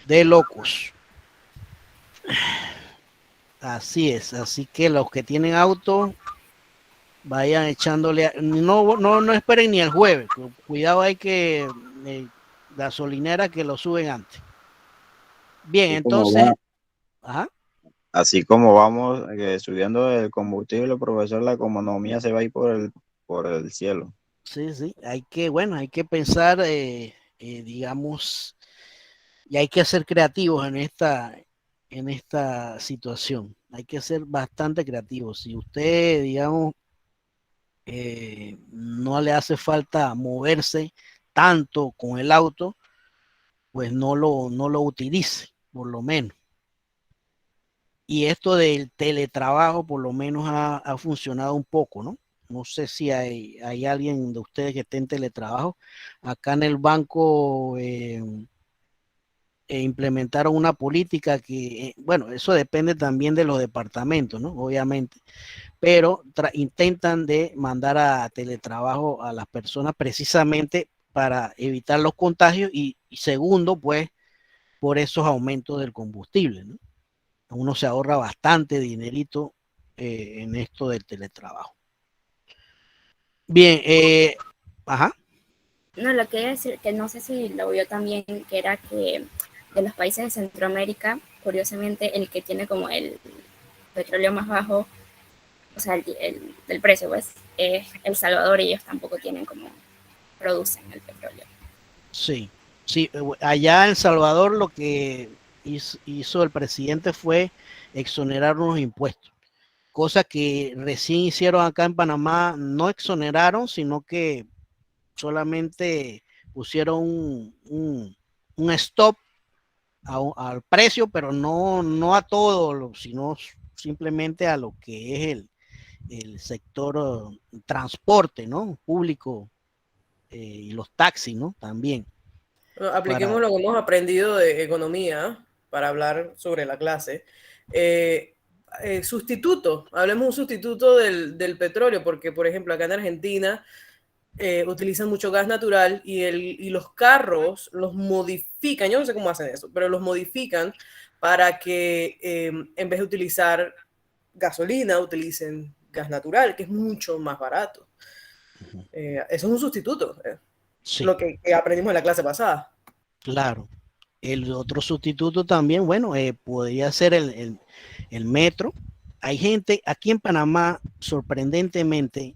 De locos. Así es. Así que los que tienen auto, vayan echándole, no esperen ni el jueves, cuidado, hay que gasolinera que lo suben antes. Bien, entonces, ajá. Así como vamos subiendo el combustible, profesor, la economía se va a ir por el cielo. Sí, hay que pensar, digamos, y hay que ser creativos en esta situación. Hay que ser bastante creativos. Si usted, digamos, no le hace falta moverse tanto con el auto, pues no lo utilice, por lo menos. Y esto del teletrabajo por lo menos ha funcionado un poco, ¿no? No sé si hay alguien de ustedes que esté en teletrabajo. Acá en el banco implementaron una política que, bueno, eso depende también de los departamentos, ¿no? Obviamente, pero intentan de mandar a teletrabajo a las personas precisamente para evitar los contagios y segundo, pues, por esos aumentos del combustible, ¿no? Uno se ahorra bastante dinerito en esto del teletrabajo. Bien, ajá. No, lo que iba a decir, que no sé si lo vio también, que era que de los países de Centroamérica, curiosamente, el que tiene como el petróleo más bajo, o sea, el precio, pues, es El Salvador, y ellos tampoco tienen como producen el petróleo. Sí, sí, allá en El Salvador lo que hizo el presidente fue exonerar unos impuestos, cosa que recién hicieron acá en Panamá, no exoneraron, sino que solamente pusieron un stop al precio, pero no a todo, sino simplemente a lo que es el sector transporte, ¿no? Público y los taxis, ¿no? También. Bueno, apliquemos lo que hemos aprendido de economía para hablar sobre la clase. Sustituto, hablemos de un sustituto del petróleo, porque por ejemplo acá en Argentina utilizan mucho gas natural y los carros los modifican, yo no sé cómo hacen eso, pero los modifican para que en vez de utilizar gasolina, utilicen gas natural, que es mucho más barato. Eso es un sustituto, Sí. lo que aprendimos en la clase pasada. Claro. El otro sustituto también, bueno, podría ser el metro. Hay gente aquí en Panamá, sorprendentemente,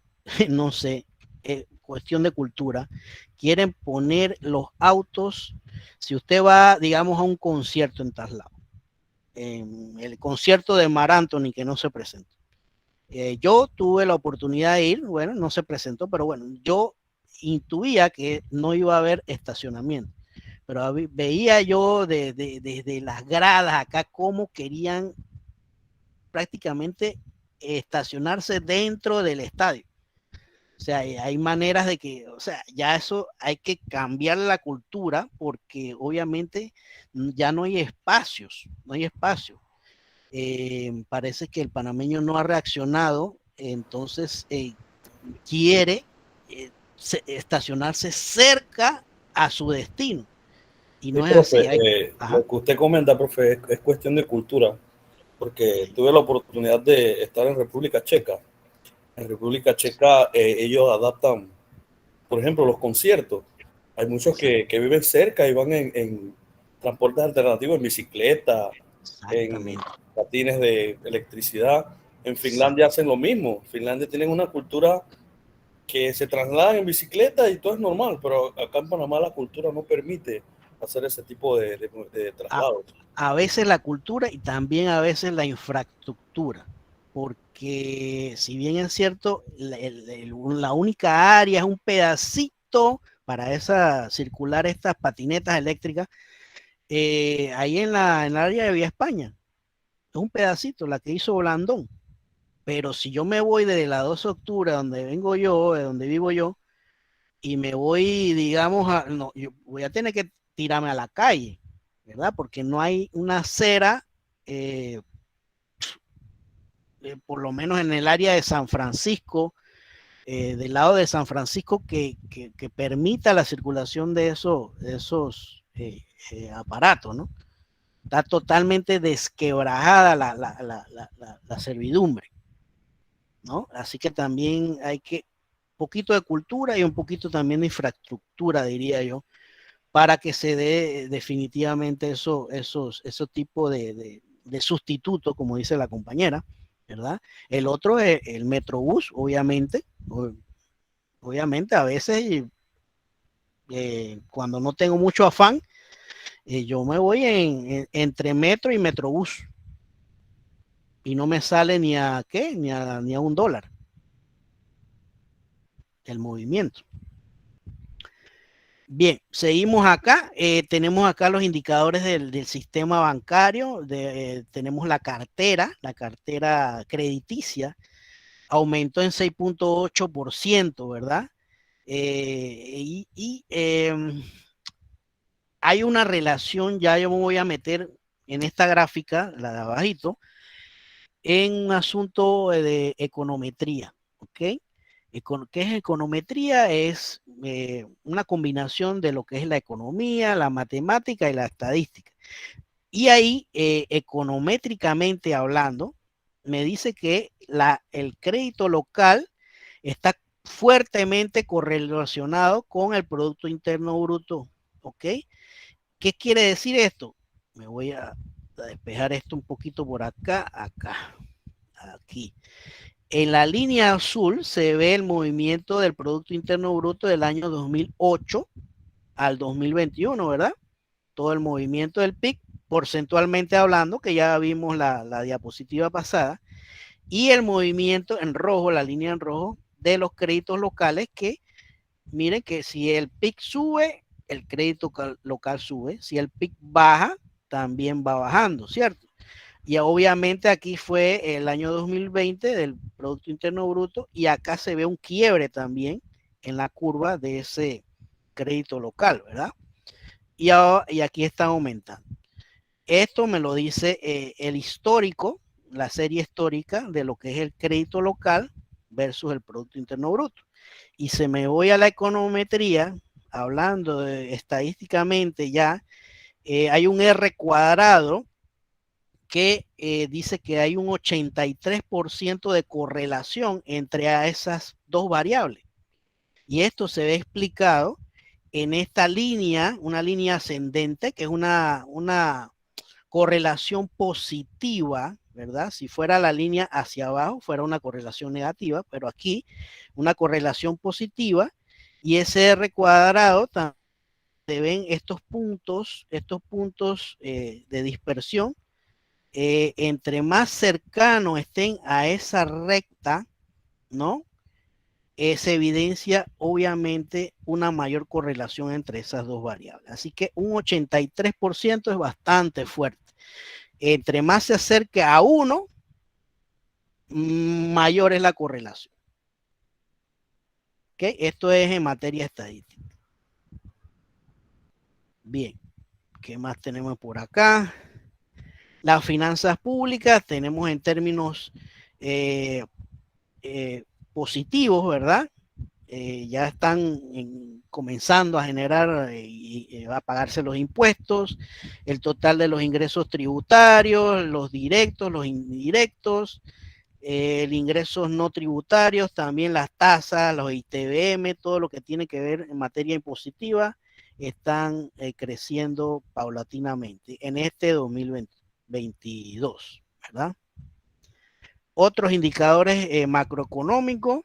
no sé, cuestión de cultura, quieren poner los autos, si usted va, digamos, a un concierto en Taslao, el concierto de Mar Anthony, que no se presentó. Yo tuve la oportunidad de ir, bueno, no se presentó, pero bueno, yo intuía que no iba a haber estacionamiento, pero veía yo desde las gradas acá cómo querían prácticamente estacionarse dentro del estadio. O sea, hay maneras de que, o sea, ya eso hay que cambiar la cultura porque obviamente ya no hay espacios, no hay espacio. Parece que el panameño no ha reaccionado, entonces quiere estacionarse cerca a su destino. Y no Sí, es profe, así. lo que usted comenta, profe, es cuestión de cultura, porque tuve la oportunidad de estar en República Checa. En República Checa ellos adaptan, por ejemplo, los conciertos. Hay muchos que viven cerca y van en transportes alternativos, en bicicleta, en patines de electricidad. En Finlandia hacen lo mismo. Finlandia tienen una cultura que se trasladan en bicicleta y todo es normal, pero acá en Panamá la cultura no permite hacer ese tipo de traslados. A veces la cultura y también a veces la infraestructura, porque si bien es cierto, la única área es un pedacito para circular estas patinetas eléctricas, ahí en el área de Vía España, es un pedacito, la que hizo Blandón. Pero si yo me voy desde la 12 de octubre, donde vengo yo, de donde vivo yo, y me voy, digamos, no, yo voy a tener que tirarme a la calle, ¿verdad? Porque no hay una acera, por lo menos en el área de San Francisco, del lado de San Francisco, que permita la circulación de esos aparatos, ¿no? Está totalmente desquebrajada la servidumbre, ¿no? Así que también hay que un poquito de cultura y un poquito también de infraestructura, diría yo, para que se dé definitivamente esos tipos de sustitutos, como dice la compañera, ¿verdad? El otro es el Metrobús, obviamente. Obviamente, a veces, cuando no tengo mucho afán, yo me voy entre metro y Metrobús. Y no me sale ni a ¿qué? Ni a $1 el movimiento. Bien, seguimos acá. Tenemos acá los indicadores del sistema bancario. Tenemos la cartera crediticia. Aumentó en 6.8%, ¿verdad? Hay una relación, ya yo me voy a meter en esta gráfica, la de abajito, en un asunto de econometría, ¿ok? ¿Qué es econometría? Es una combinación de lo que es la economía, la matemática y la estadística. Y ahí, econométricamente hablando, me dice que el crédito local está fuertemente correlacionado con el Producto Interno Bruto, ¿ok? ¿Qué quiere decir esto? Me voy a despejar esto un poquito por acá, aquí. En la línea azul se ve el movimiento del Producto Interno Bruto del año 2008 al 2021, ¿verdad? Todo el movimiento del PIB, porcentualmente hablando, que ya vimos la diapositiva pasada, y el movimiento en rojo, la línea en rojo, de los créditos locales, que miren que si el PIB sube, el crédito local sube, si el PIB baja, también va bajando, ¿cierto? Y obviamente aquí fue el año 2020 del Producto Interno Bruto, y acá se ve un quiebre también en la curva de ese crédito local, ¿verdad? Y aquí está aumentando. Esto me lo dice el histórico, la serie histórica de lo que es el crédito local versus el Producto Interno Bruto. Y se me voy a la econometría, hablando estadísticamente ya, hay un R cuadrado que dice que hay un 83% de correlación entre esas dos variables. Y esto se ve explicado en esta línea, una línea ascendente, que es una correlación positiva, ¿verdad? Si fuera la línea hacia abajo, fuera una correlación negativa, pero aquí una correlación positiva, y ese R cuadrado también se ven estos puntos de dispersión. Entre más cercanos estén a esa recta, ¿no? Se evidencia obviamente una mayor correlación entre esas dos variables. Así que un 83% es bastante fuerte. Entre más se acerque a 1, mayor es la correlación. ¿Okay? Esto es en materia estadística. Bien, ¿qué más tenemos por acá? Las finanzas públicas tenemos en términos positivos, ¿verdad? Ya están comenzando a generar y a pagarse los impuestos, el total de los ingresos tributarios, los directos, los indirectos, el ingresos no tributarios, también las tasas, los ITBM, todo lo que tiene que ver en materia impositiva, están creciendo paulatinamente en este 2022, ¿verdad? Otros indicadores macroeconómicos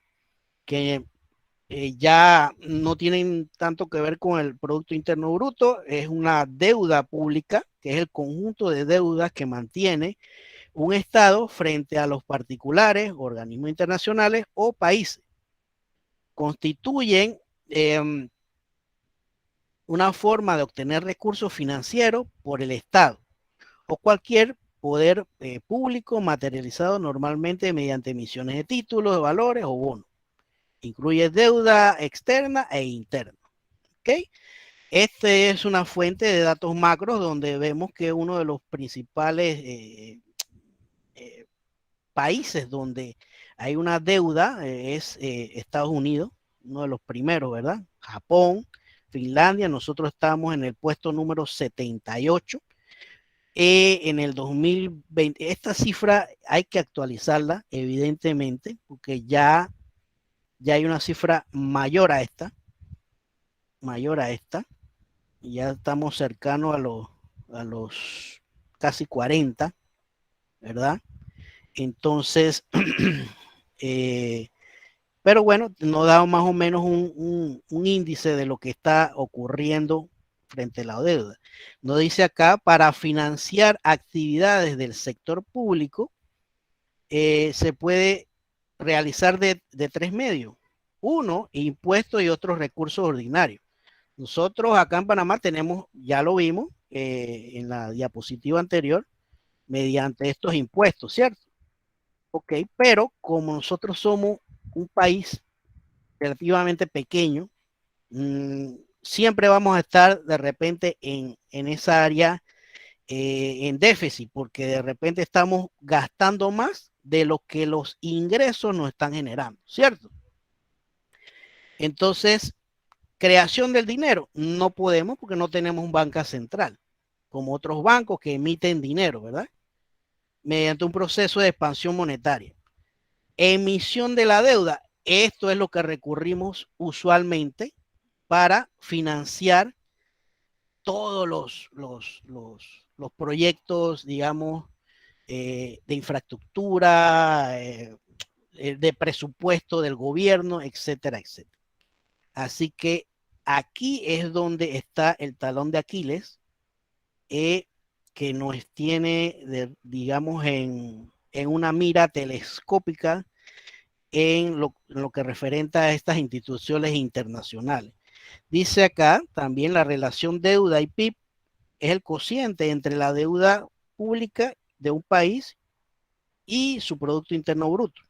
que ya no tienen tanto que ver con el Producto Interno Bruto, es una deuda pública, que es el conjunto de deudas que mantiene un Estado frente a los particulares, organismos internacionales o países. Constituyen una forma de obtener recursos financieros por el Estado o cualquier poder público materializado normalmente mediante emisiones de títulos, de valores o bonos. Incluye deuda externa e interna. ¿Okay? Este es una fuente de datos macros donde vemos que uno de los principales países donde hay una deuda es Estados Unidos, uno de los primeros, ¿verdad? Japón, Finlandia, nosotros estamos en el puesto número 78. En el 2020, esta cifra hay que actualizarla, evidentemente, porque ya hay una cifra mayor a esta, y ya estamos cercanos a los casi 40, ¿verdad? Entonces, pero bueno, nos da más o menos un índice de lo que está ocurriendo frente a la deuda. Nos dice acá, para financiar actividades del sector público, se puede realizar de 3 medios. Uno, impuestos y otros recursos ordinarios. Nosotros acá en Panamá tenemos, ya lo vimos en la diapositiva anterior, mediante estos impuestos, ¿cierto? Ok, pero como nosotros somos un país relativamente pequeño, siempre vamos a estar de repente en esa área en déficit, porque de repente estamos gastando más de lo que los ingresos nos están generando, ¿cierto? Entonces, creación del dinero, no podemos porque no tenemos un banca central, como otros bancos que emiten dinero, ¿verdad? Mediante un proceso de expansión monetaria. Emisión de la deuda, esto es lo que recurrimos usualmente para financiar todos los proyectos, digamos, de infraestructura, de presupuesto del gobierno, etcétera, etcétera. Así que aquí es donde está el talón de Aquiles, que nos tiene, digamos, en una mira telescópica en lo que referenta a estas instituciones internacionales. Dice acá también la relación deuda y PIB es el cociente entre la deuda pública de un país y su Producto Interno Bruto.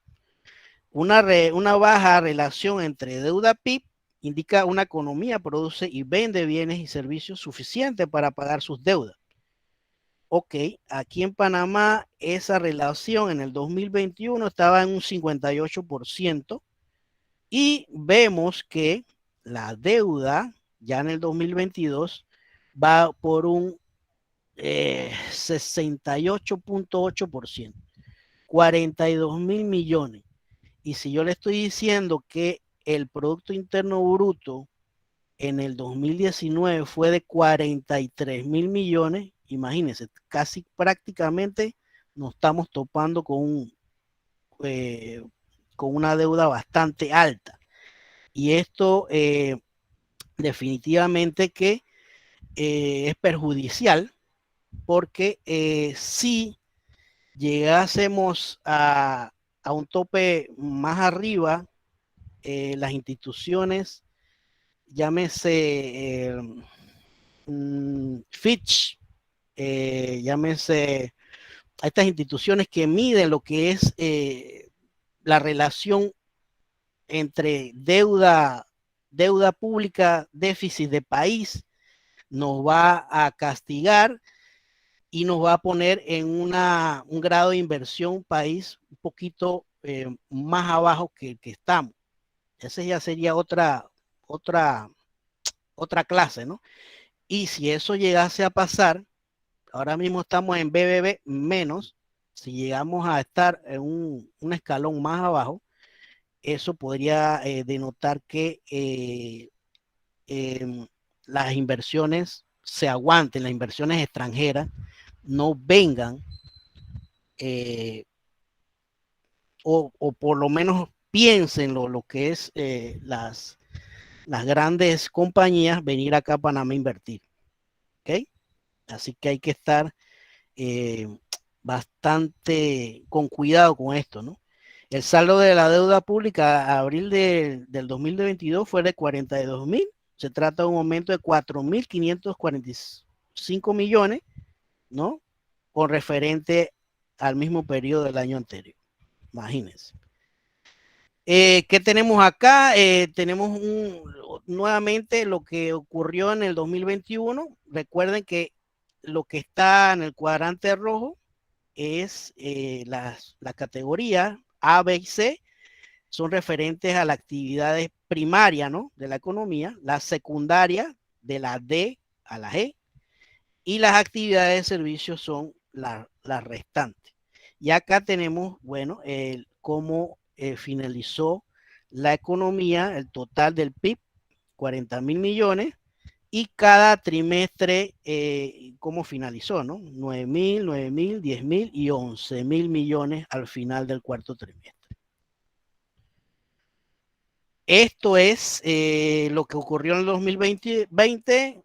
Una baja relación entre deuda PIB indica una economía produce y vende bienes y servicios suficientes para pagar sus deudas. Ok, aquí en Panamá esa relación en el 2021 estaba en un 58% y vemos que la deuda ya en el 2022 va por un 68.8%, 42.000 millones. Y si yo le estoy diciendo que el Producto Interno Bruto en el 2019 fue de 43.000 millones, imagínense, casi prácticamente nos estamos topando con una deuda bastante alta. Y esto definitivamente que es perjudicial, porque si llegásemos a un tope más arriba, las instituciones, llámese Fitch, llámese a estas instituciones que miden lo que es la relación entre deuda pública, déficit de país, nos va a castigar y nos va a poner en un grado de inversión país un poquito más abajo que el que estamos. Esa ya sería otra clase, ¿no? Y si eso llegase a pasar, ahora mismo estamos en BBB menos, si llegamos a estar en un escalón más abajo, eso podría denotar que las inversiones se aguanten, las inversiones extranjeras no vengan o por lo menos piensen lo que es las grandes compañías venir acá a Panamá a invertir. ¿Ok? Así que hay que estar bastante con cuidado con esto, ¿no? El saldo de la deuda pública a abril del 2022 fue de 42.000. Se trata de un aumento de 4.545 millones, ¿no? Con referente al mismo periodo del año anterior. Imagínense. ¿Qué tenemos acá? Tenemos nuevamente lo que ocurrió en el 2021. Recuerden que lo que está en el cuadrante rojo es la categoría A, B y C, son referentes a las actividades primarias, ¿no?, de la economía, la secundaria de la D a la G, y las actividades de servicios son las restantes. Y acá tenemos, bueno, cómo finalizó la economía, el total del PIB, 40.000 millones, y cada trimestre, cómo finalizó, ¿no? 9.000, 9.000, 10.000 y 11.000 millones al final del cuarto trimestre. Esto es lo que ocurrió en el 2020,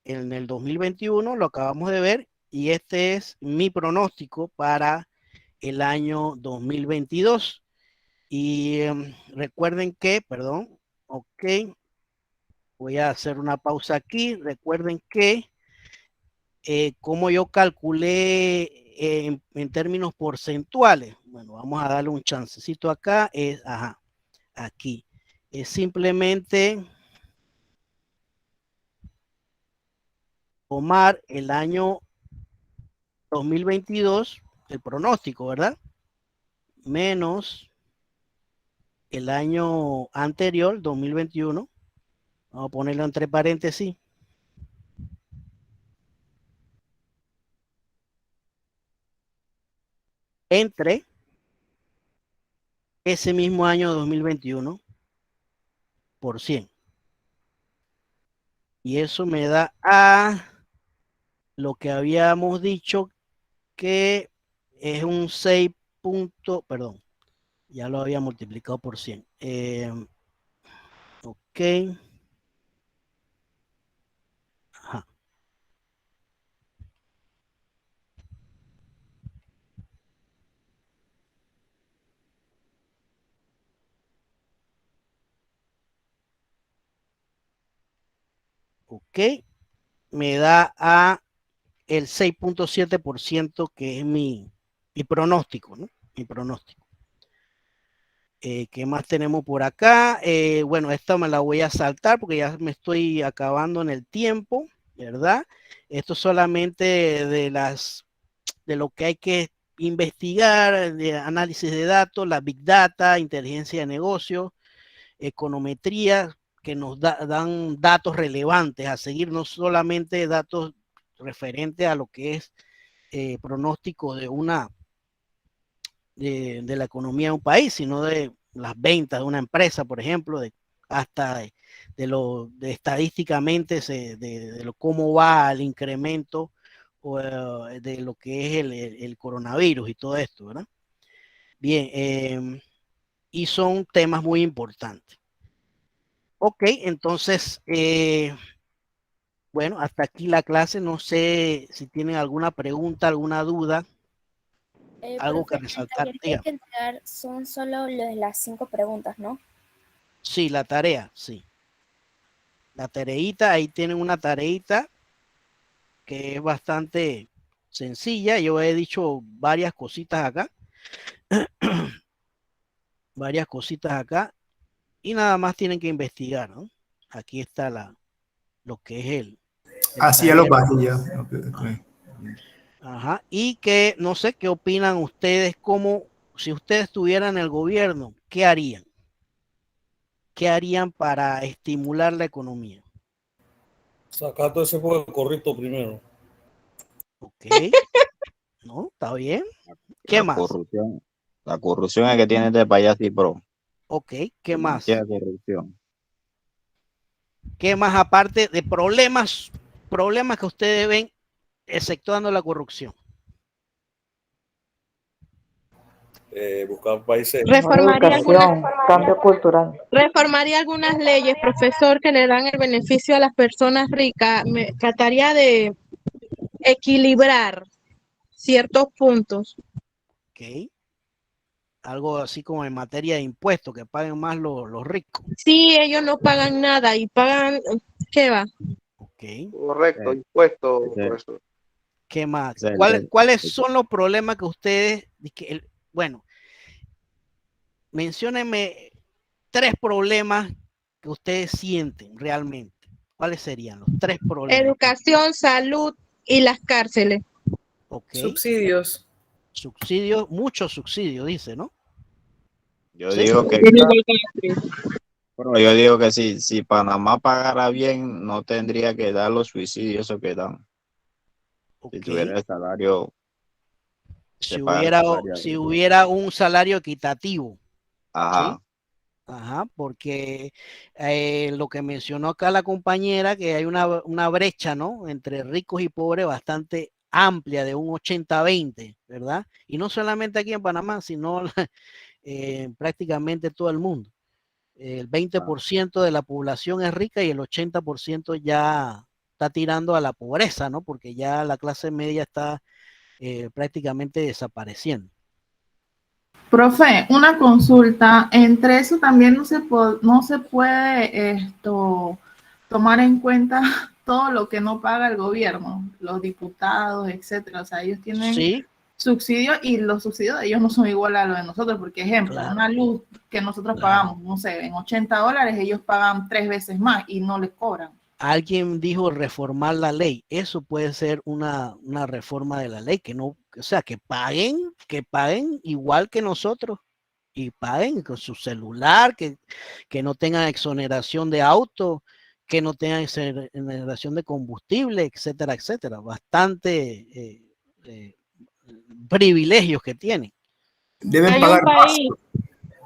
en el 2021 lo acabamos de ver, y este es mi pronóstico para el año 2022. Y recuerden que, perdón, ok, voy a hacer una pausa aquí. Recuerden que como yo calculé en términos porcentuales, bueno, vamos a darle un chancecito acá, aquí, es simplemente tomar el año 2022, el pronóstico, ¿verdad?, menos el año anterior, 2021, vamos a ponerlo entre paréntesis, entre ese mismo año 2021 por 100. Y eso me da a lo que habíamos dicho, que es un 6 punto, perdón, Ya lo había multiplicado por 100. Ok. Ajá. Ok. Me da a el 6.7% que es mi pronóstico, ¿no? Mi pronóstico. ¿Qué más tenemos por acá? Bueno, esta me la voy a saltar porque ya me estoy acabando en el tiempo, ¿verdad? Esto solamente de lo que hay que investigar, de análisis de datos, la Big Data, inteligencia de negocios, econometría, que nos dan datos relevantes a seguir, no solamente datos referentes a lo que es pronóstico de la economía de un país, sino de las ventas de una empresa, por ejemplo, hasta de estadísticamente de cómo va el incremento de lo que es el coronavirus y todo esto, ¿verdad? Bien, y son temas muy importantes. Ok, entonces, bueno, hasta aquí la clase. No sé si tienen alguna pregunta, alguna duda. Algo que resaltar. El taller que hay que entregar son solo las 5 preguntas, ¿no? Sí, la tarea, sí. La tareita, ahí tienen una tareita que es bastante sencilla. Yo he dicho varias cositas acá. Varias cositas acá. Y nada más tienen que investigar, ¿no? Aquí está lo que es el Así a los vacíos. Ajá. Y que no sé qué opinan ustedes, como si ustedes estuvieran en el gobierno, ¿qué harían? ¿Qué harían para estimular la economía? Sacar todo ese juego correcto primero. Ok. No, está bien. ¿Qué más? La corrupción es que tiene este país así, bro. Ok, ¿qué más? Corrupción. ¿Qué más aparte de problemas que ustedes ven, exceptuando la corrupción? Buscar países. Reformaría Cambio cultural. Reformaría algunas leyes, profesor, que le dan el beneficio a las personas ricas. Me trataría de equilibrar ciertos puntos. Ok. Algo así como en materia de impuestos, que paguen más los ricos. Sí, ellos no pagan nada y pagan, ¿qué va? Ok. Correcto, impuestos, profesor. ¿Qué más? ¿Cuáles son los problemas que ustedes, bueno, menciónenme 3 problemas que ustedes sienten realmente? ¿Cuáles serían los 3 problemas? Educación, salud y las cárceles. Okay. Subsidios. Subsidios, muchos subsidios, dice, ¿no? Yo digo que si Panamá pagara bien, no tendría que dar los suicidios que dan. Okay. Si tuviera el salario. Si hubiera un salario equitativo. Ajá. ¿Sí? Ajá, porque lo que mencionó acá la compañera, que hay una brecha, ¿no? Entre ricos y pobres bastante amplia, de un 80-20, ¿verdad? Y no solamente aquí en Panamá, sino prácticamente todo el mundo. El 20% de la población es rica y el 80% ya está tirando a la pobreza, ¿no? Porque ya la clase media está prácticamente desapareciendo. Profe, una consulta. Entre eso también no se puede tomar en cuenta todo lo que no paga el gobierno, los diputados, etcétera. O sea, ellos tienen subsidios y los subsidios de ellos no son iguales a los de nosotros. Porque, ejemplo, una luz que nosotros pagamos, no sé, en $80, ellos pagan 3 veces más y no les cobran. Alguien dijo reformar la ley. Eso puede ser una reforma de la ley, que no, o sea, que paguen igual que nosotros y paguen con su celular, que no tengan exoneración de auto, que no tengan exoneración de combustible, etcétera, etcétera. Bastante privilegios que tienen. Deben pagar más.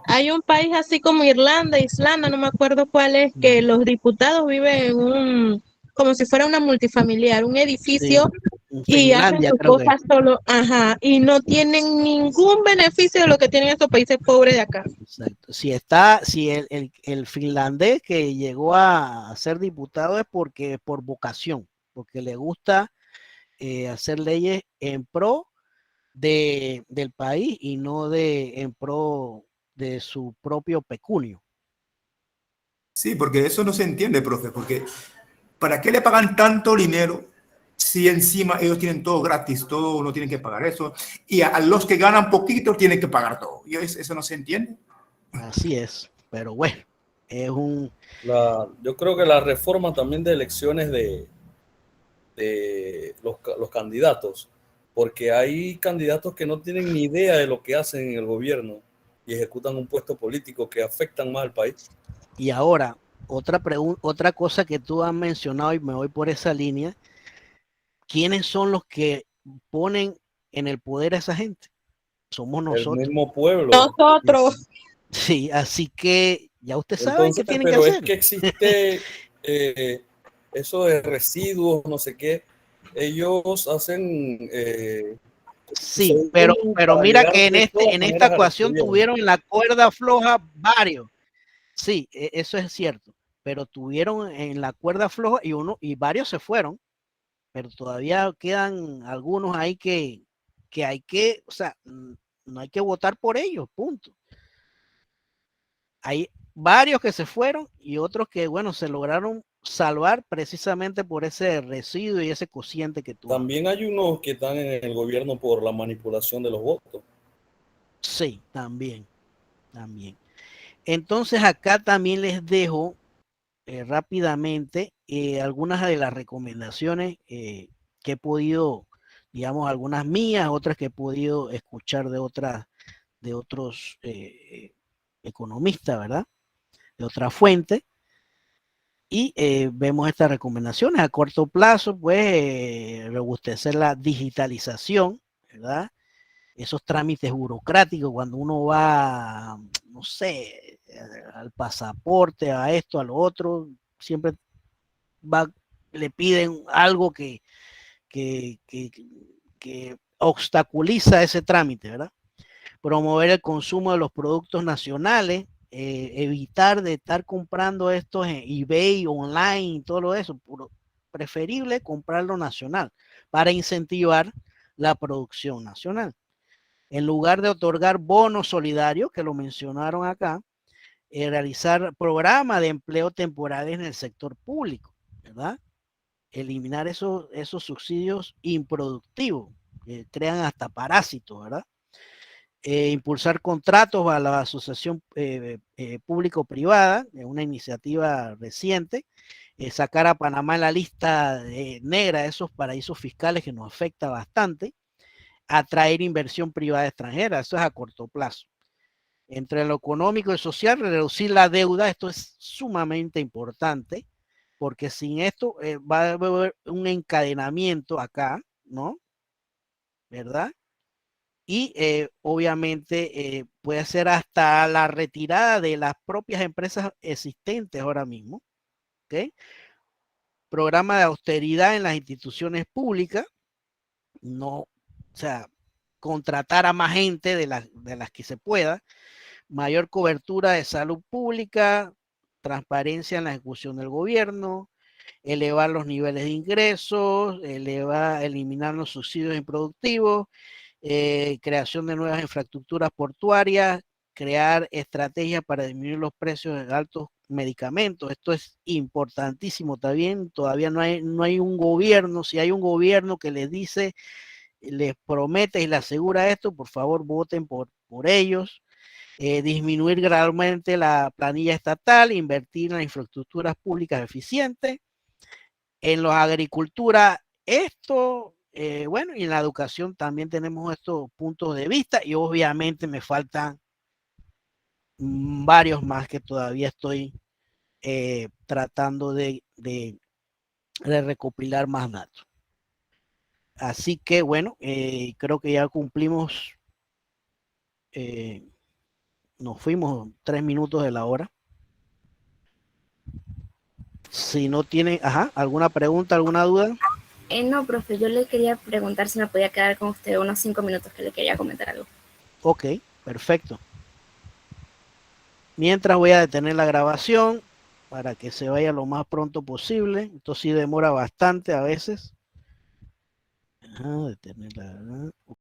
Hay un país así como Irlanda, no me acuerdo cuál es, que los diputados viven en como si fuera una multifamiliar, un edificio y hacen Finlandia, sus creo que. cosas solo, ajá, y no tienen ningún beneficio de lo que tienen estos países pobres de acá. Exacto. Si el finlandés que llegó a ser diputado es porque por vocación, porque le gusta hacer leyes en pro del país y no en pro de su propio peculio. Sí, porque eso no se entiende, profe, porque ¿para qué le pagan tanto dinero si encima ellos tienen todo gratis, todo no tienen que pagar eso? Y a los que ganan poquito tienen que pagar todo. Y eso no se entiende. Así es, pero bueno, es yo creo que la reforma también de elecciones de los candidatos, porque hay candidatos que no tienen ni idea de lo que hacen en el gobierno y ejecutan un puesto político que afectan más al país. Y ahora, otra cosa que tú has mencionado y me voy por esa línea, ¿quiénes son los que ponen en el poder a esa gente? Somos nosotros. El mismo pueblo. Nosotros. Sí, así que ya usted sabe Entonces, qué tienen que pero hacer. es que existe eso de residuos, no sé qué. Ellos hacen... sí, pero mira que en esta ecuación tuvieron en la cuerda floja varios. Sí, eso es cierto, pero tuvieron en la cuerda floja y varios se fueron, pero todavía quedan algunos ahí que hay que, o sea, no hay que votar por ellos, punto. Hay varios que se fueron y otros que, bueno, se lograron salvar precisamente por ese residuo y ese cociente que tuvo. También hay unos que están en el gobierno por la manipulación de los votos. Sí, también. Entonces acá también les dejo rápidamente algunas de las recomendaciones que he podido, digamos, algunas mías, otras que he podido escuchar de otros economistas, ¿verdad? De otras fuentes. Y vemos estas recomendaciones a corto plazo, pues robustecer la digitalización, ¿verdad? Esos trámites burocráticos cuando uno va, no sé, al pasaporte, a esto, a lo otro, siempre le piden algo que obstaculiza ese trámite, ¿verdad? Promover el consumo de los productos nacionales, evitar de estar comprando estos en eBay, online y todo eso, preferible comprarlo nacional para incentivar la producción nacional. En lugar de otorgar bonos solidarios, que lo mencionaron acá, realizar programas de empleo temporales en el sector público, ¿verdad? Eliminar esos subsidios improductivos, que crean hasta parásitos, ¿verdad? Impulsar contratos a la asociación público-privada, una iniciativa reciente, sacar a Panamá en la lista negra de esos paraísos fiscales que nos afecta bastante, atraer inversión privada extranjera, eso es a corto plazo. Entre lo económico y social, reducir la deuda, esto es sumamente importante, porque sin esto va a haber un encadenamiento acá, ¿no? ¿Verdad? Y obviamente puede ser hasta la retirada de las propias empresas existentes ahora mismo, ¿ok? Programa de austeridad en las instituciones públicas, no, o sea, contratar a más gente de las que se pueda, mayor cobertura de salud pública, transparencia en la ejecución del gobierno, elevar los niveles de ingresos, eliminar los subsidios improductivos, creación de nuevas infraestructuras portuarias, crear estrategias para disminuir los precios de altos medicamentos. Esto es importantísimo también. Todavía no hay un gobierno. Si hay un gobierno que les dice, les promete y les asegura esto, por favor voten por ellos. Disminuir gradualmente la planilla estatal, invertir en las infraestructuras públicas eficientes. En la agricultura, bueno, y en la educación también tenemos estos puntos de vista y obviamente me faltan varios más que todavía estoy tratando de recopilar más datos. Así que bueno, creo que ya cumplimos, nos fuimos 3 minutos de la hora. Si no tienen, alguna pregunta, alguna duda. No, profe, yo le quería preguntar si me podía quedar con usted unos 5 minutos, que le quería comentar algo. Ok, perfecto. Mientras voy a detener la grabación para que se vaya lo más pronto posible. Esto sí demora bastante a veces. Detenerla.